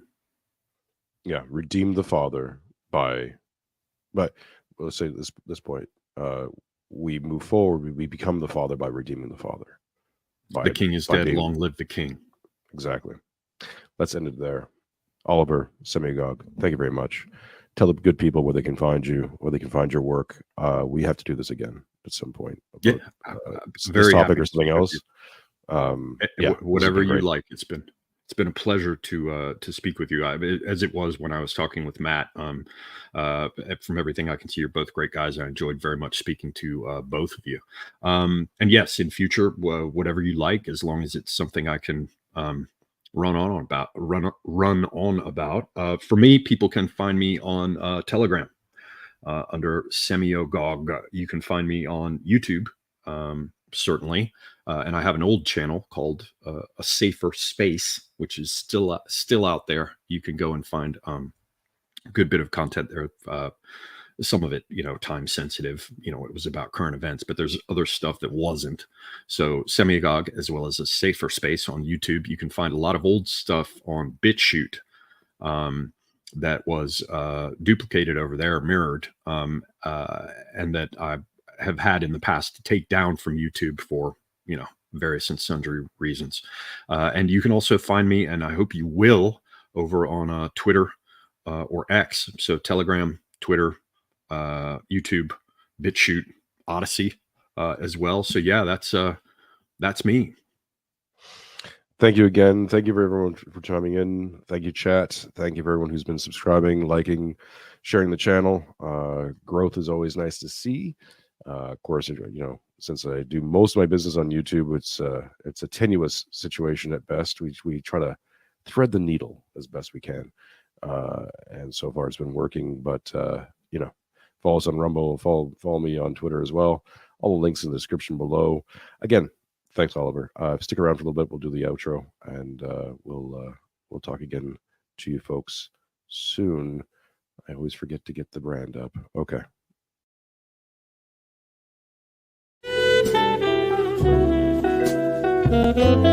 Yeah, redeem the father by, but let's say this point, we move forward, we become the father by redeeming the father. The king is dead, long live the king. Exactly. Let's end it there. Oliver, Semiogogue, thank you very much. Tell the good people where they can find you, where they can find your work. We have to do this again at some point. Yeah, this topic or something else. Whatever you like. It's been a pleasure to speak with you, as it was when I was talking with Matt. From everything I can see, you're both great guys. I enjoyed very much speaking to both of you. And yes, in future, whatever you like, as long as it's something I can run on about. For me, people can find me on Telegram under Semiogogue. You can find me on YouTube, certainly. And I have an old channel called A Safer Space, which is still out there. You can go and find a good bit of content there. Some of it, time sensitive, it was about current events, but there's other stuff that wasn't. So Semiogogue, as well as A Safer Space on YouTube. You can find a lot of old stuff on BitChute that was duplicated over there, mirrored, and that I have had in the past to take down from YouTube for various and sundry reasons. And you can also find me, and I hope you will, over on Twitter or X. So Telegram, Twitter, YouTube, BitChute, Odyssey as well. So yeah, that's me. Thank you again. Thank you for everyone for chiming in. Thank you, chat. Thank you for everyone who's been subscribing, liking, sharing the channel. Growth is always nice to see. Of course, since I do most of my business on YouTube, it's a tenuous situation at best. We try to thread the needle as best we can, and so far it's been working. But follow us on Rumble, follow me on Twitter as well. All the links in the description below. Again, thanks, Oliver. Stick around for a little bit. We'll do the outro, and we'll talk again to you folks soon. I always forget to get the brand up. Okay. Thank you.